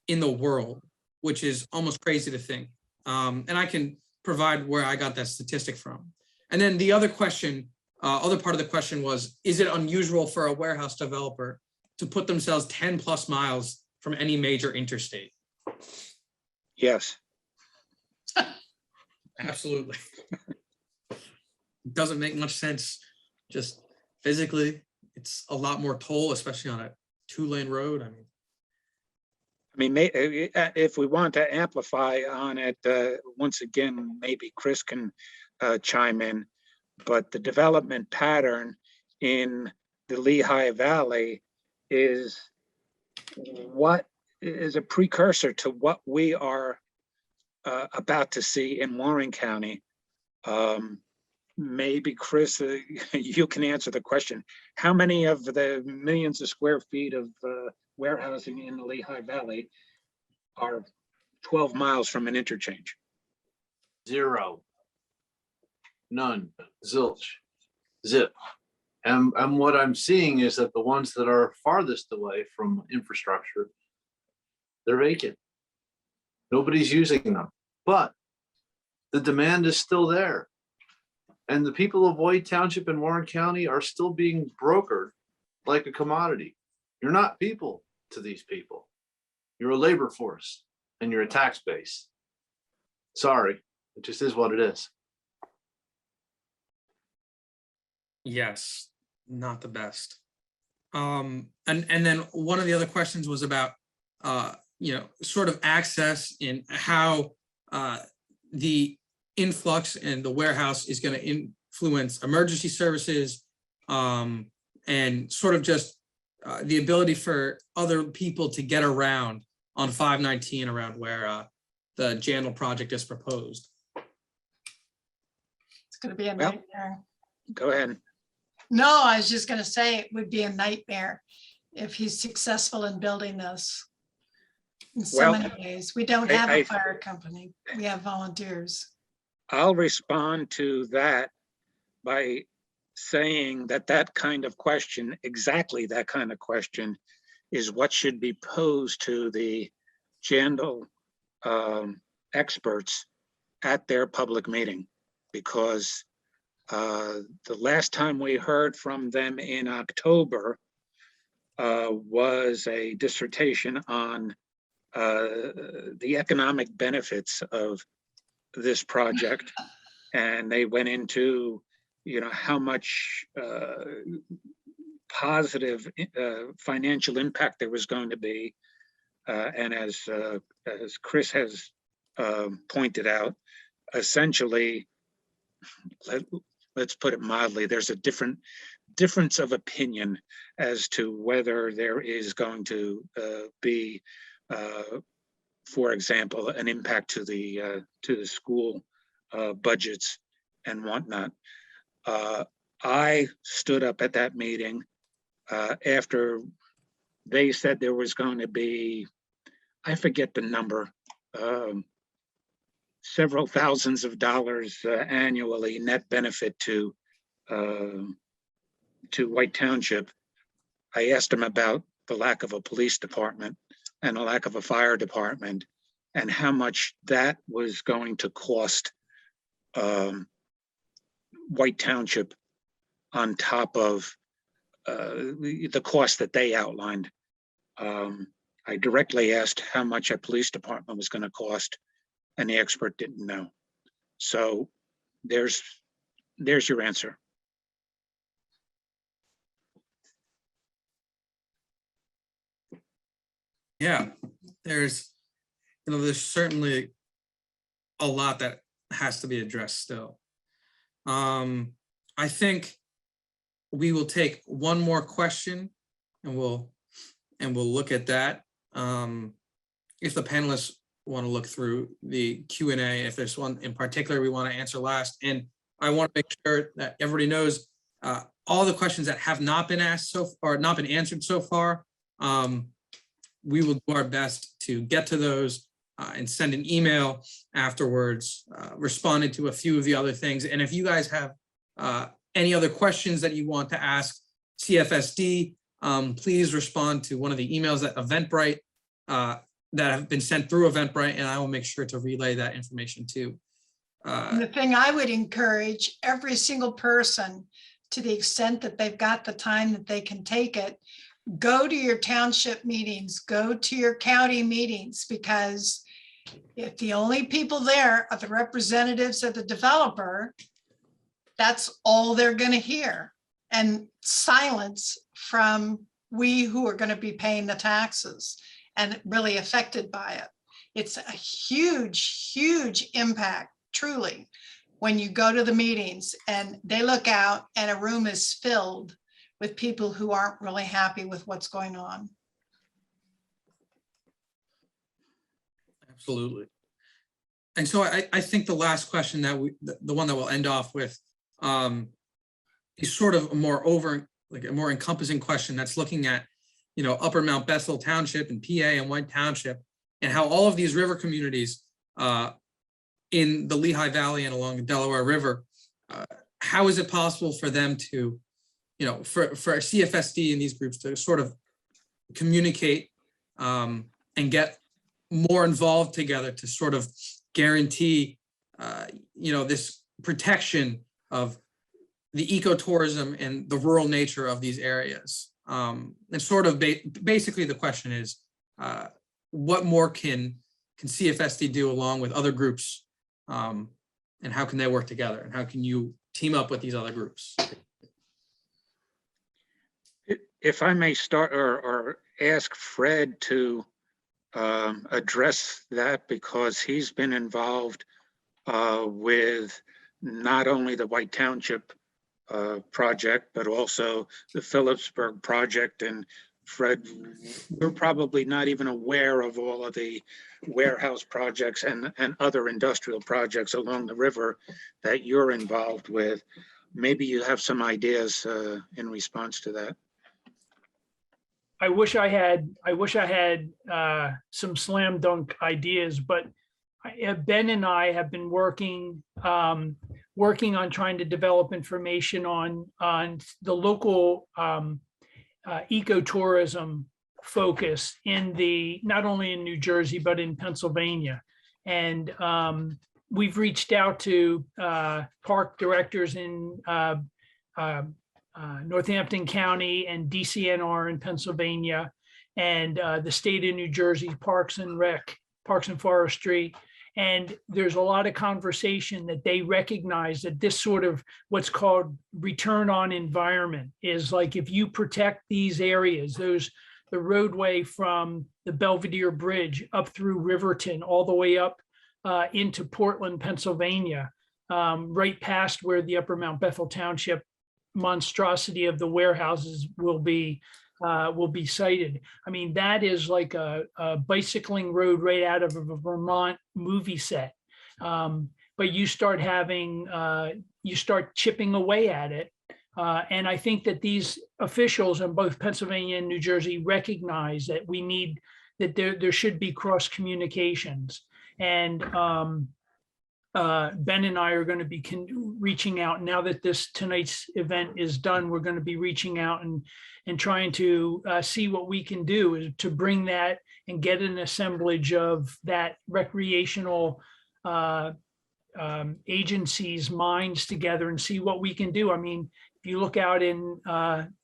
[SPEAKER 2] in the world, which is almost crazy to think. And I can provide where I got that statistic from. And then the other question, other part of the question was, is it unusual for a warehouse developer to put themselves 10 plus miles from any major interstate?
[SPEAKER 1] Yes.
[SPEAKER 2] Absolutely. Doesn't make much sense. Just physically, it's a lot more toll, especially on a 2-lane road.
[SPEAKER 1] I mean, if we want to amplify on it, once again, maybe Chris can chime in, but the development pattern in the Lehigh Valley is what is a precursor to what we are about to see in Warren County. Maybe Chris, you can answer the question. How many of the millions of square feet of warehousing in the Lehigh Valley are 12 miles from an interchange?
[SPEAKER 4] 0, none, zilch, zip. And what I'm seeing is that the ones that are farthest away from infrastructure, they're vacant. Nobody's using them, but the demand is still there. And the people of White Township and Warren County are still being brokered like a commodity. You're not people to these people. You're a labor force and you're a tax base. Sorry, it just is what it is.
[SPEAKER 2] Yes, not the best. And then one of the other questions was about, sort of access and how the influx and the warehouse is going to influence emergency services, and sort of just the ability for other people to get around on 519 around where the Jaindl project is proposed.
[SPEAKER 3] It's going to be a
[SPEAKER 1] Well,
[SPEAKER 3] nightmare.
[SPEAKER 1] Go ahead.
[SPEAKER 3] No, I was just going to say it would be a nightmare if he's successful in building this. In so
[SPEAKER 1] Well,
[SPEAKER 3] many ways. We don't
[SPEAKER 1] I-
[SPEAKER 3] have a
[SPEAKER 1] I-
[SPEAKER 3] fire company. We have volunteers.
[SPEAKER 1] I'll respond to that by saying that kind of question, exactly that kind of question, is what should be posed to the Jaindl experts at their public meeting, because the last time we heard from them in October was a dissertation on the economic benefits of this project, and they went into how much positive financial impact there was going to be, and as Chris has pointed out, essentially, let's put it mildly, there's a difference of opinion as to whether there is going to be for example, an impact to the school budgets and whatnot. I stood up at that meeting after they said there was going to be, I forget the number, several thousands of dollars annually net benefit to White Township. I asked them about the lack of a police department and a lack of a fire department, and how much that was going to cost White Township on top of the cost that they outlined. I directly asked how much a police department was going to cost, and the expert didn't know. So there's your answer.
[SPEAKER 2] Yeah, there's certainly a lot that has to be addressed still. I think we will take one more question and we'll look at that. If the panelists want to look through the Q&A, if there's one in particular we want to answer last, and I want to make sure that everybody knows all the questions that have not been asked or not been answered so far. We will do our best to get to those and send an email afterwards, responding to a few of the other things. And if you guys have any other questions that you want to ask CFSD, please respond to one of the emails at Eventbrite that have been sent through Eventbrite, and I will make sure to relay that information to
[SPEAKER 3] And the thing I would encourage every single person, to the extent that they've got the time that they can take it, go to your township meetings, go to your county meetings, because if the only people there are the representatives of the developer, that's all they're going to hear. And silence from we who are going to be paying the taxes and really affected by it. It's a huge, huge impact, truly, when you go to the meetings and they look out and a room is filled with people who aren't really happy with what's going on.
[SPEAKER 2] Absolutely. And so I think the last question that the one that we'll end off with is sort of a more encompassing question that's looking at, Upper Mount Bethel Township and PA and White Township, and how all of these river communities in the Lehigh Valley and along the Delaware River, how is it possible for them to, for CFSD and these groups to sort of communicate and get more involved together to sort of guarantee, this protection of the ecotourism and the rural nature of these areas. And sort of basically the question is, what more can CFSD do along with other groups, and how can they work together, and how can you team up with these other groups?
[SPEAKER 1] If I may start or ask Fred to address that, because he's been involved with not only the White Township project, but also the Phillipsburg project. And Fred, we're probably not even aware of all of the warehouse projects and other industrial projects along the river that you're involved with. Maybe you have some ideas in response to that.
[SPEAKER 5] I wish I had some slam dunk ideas, but Ben and I have been working on trying to develop information on the local ecotourism focus not only in New Jersey, but in Pennsylvania. And we've reached out to park directors in Northampton County and DCNR in Pennsylvania, and the state of New Jersey Parks and Forestry. And there's a lot of conversation that they recognize that this sort of what's called return on environment is like, if you protect these areas, the roadway from the Belvedere Bridge up through Riverton, all the way up into Portland, Pennsylvania, right past where the Upper Mount Bethel Township monstrosity of the warehouses will be cited. I mean, that is like a bicycling road right out of a Vermont movie set. But you start chipping away at it. And I think that these officials in both Pennsylvania and New Jersey recognize that there should be cross communications. And Ben and I are going to be reaching out now that tonight's event is done. We're going to be reaching out and trying to see what we can do is to bring that and get an assemblage of that recreational agencies' minds together and see what we can do. I mean, if you look out in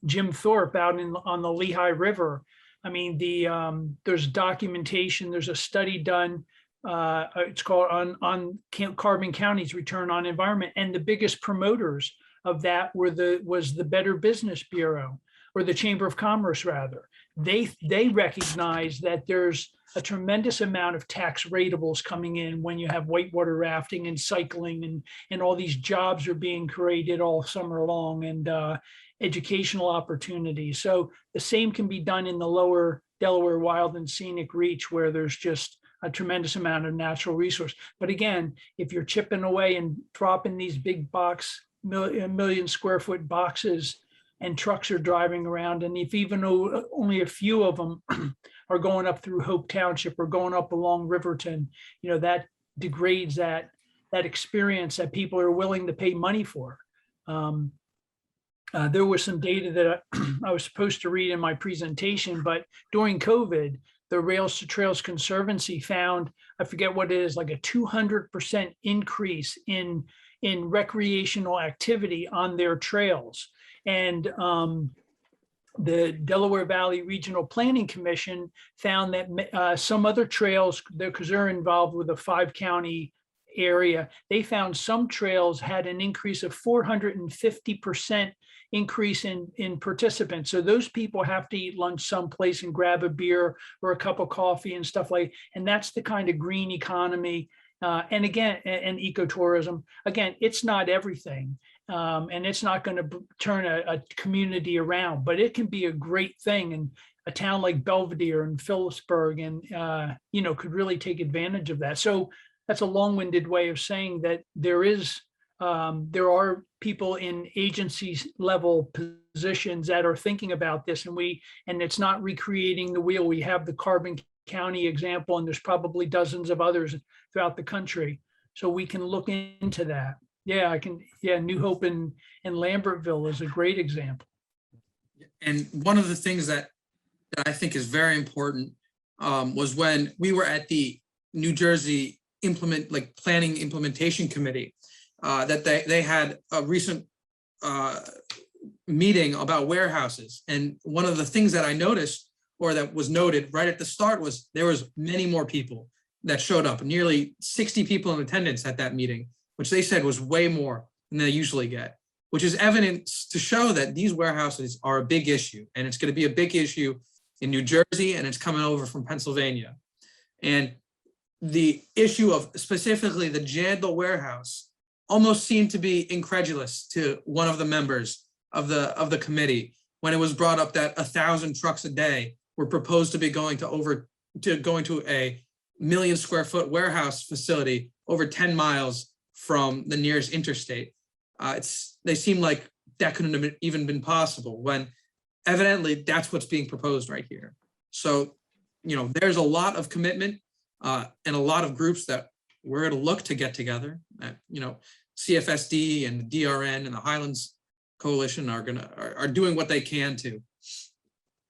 [SPEAKER 5] Jim Thorpe out on the Lehigh River, I mean, there's documentation, there's a study done. It's called on Carbon County's return on environment, and the biggest promoters of that was the Better Business Bureau, or the Chamber of Commerce rather. They recognize that there's a tremendous amount of tax rateables coming in when you have whitewater rafting and cycling, and all these jobs are being created all summer long, and educational opportunities. So the same can be done in the lower Delaware Wild and Scenic Reach, where there's just a tremendous amount of natural resource. But again, if you're chipping away and dropping these big million square foot boxes, and trucks are driving around, and if even only a few of them are going up through Hope Township or going up along Riverton, that degrades that experience that people are willing to pay money for. There was some data that I was supposed to read in my presentation, but during COVID, the Rails to Trails Conservancy found, I forget what it is, like a 200% increase in recreational activity on their trails. And the Delaware Valley Regional Planning Commission found that some other trails, because they're involved with a 5-county area, they found some trails had an increase of 450% increase in participants. So those people have to eat lunch someplace and grab a beer or a cup of coffee and stuff like, and that's the kind of green economy. And again, and ecotourism, again, it's not everything. And it's not going to turn a community around, but it can be a great thing. And a town like Belvedere and Phillipsburg and, could really take advantage of that. So that's a long-winded way of saying that there are people in agency level positions that are thinking about this, and it's not recreating the wheel. We have the Carbon County example, and there's probably dozens of others throughout the country. So we can look into that. Yeah, New Hope and Lambertville is a great example.
[SPEAKER 2] And one of the things that I think is very important was when we were at the New Jersey Planning Implementation Committee, that they had a recent meeting about warehouses. And one of the things that I noticed, or that was noted right at the start, was there was many more people that showed up, nearly 60 people in attendance at that meeting, which they said was way more than they usually get, which is evidence to show that these warehouses are a big issue. And it's going to be a big issue in New Jersey, and it's coming over from Pennsylvania. And the issue of specifically the Jaindl Warehouse almost seemed to be incredulous to one of the members of the committee when it was brought up that 1,000 trucks a day were proposed to be going to a 1 million square foot warehouse facility over 10 miles from the nearest interstate. They seem like that couldn't have even been possible, when evidently that's what's being proposed right here. So, there's a lot of commitment and a lot of groups that we're going to look to get together. Cfsd and the DRN and the Highlands Coalition are doing what they can to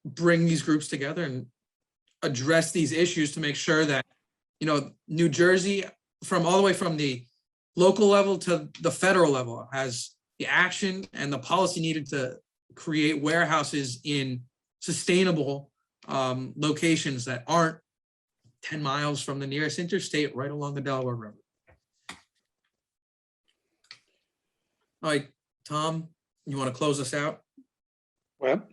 [SPEAKER 2] bring these groups together and address these issues to make sure that, New Jersey, all the way from the local level to the federal level, has the action and the policy needed to create warehouses in sustainable locations that aren't 10 miles from the nearest interstate right along the Delaware River. All right, Tom, you want to close us out?
[SPEAKER 1] Well,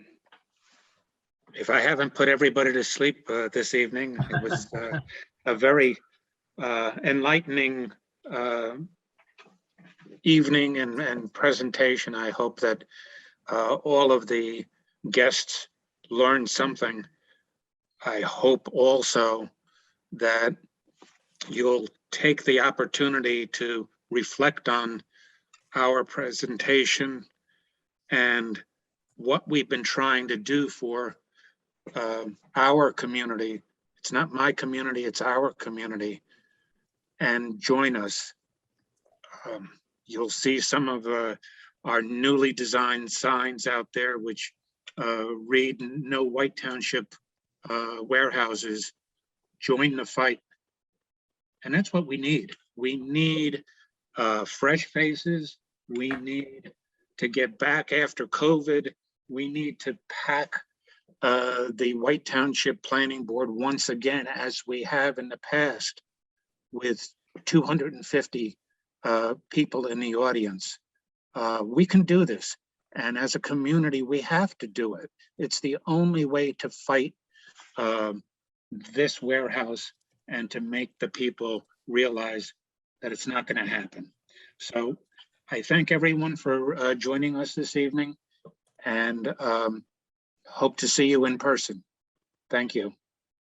[SPEAKER 1] if I haven't put everybody to sleep this evening, it was a very enlightening evening and presentation. I hope that all of the guests learned something. I hope also that you'll take the opportunity to reflect on our presentation and what we've been trying to do for our community. It's not my community, it's our community. And join us. You'll see some of our newly designed signs out there, which read "No White Township warehouses, join the fight." And that's what we need. We need fresh faces. We need to get back after COVID. We need to pack the White Township Planning Board once again, as we have in the past, with 250 people in the audience. We can do this. And as a community, we have to do it. It's the only way to fight this warehouse and to make the people realize that it's not going to happen. So I thank everyone for joining us this evening, and hope to see you in person. Thank you.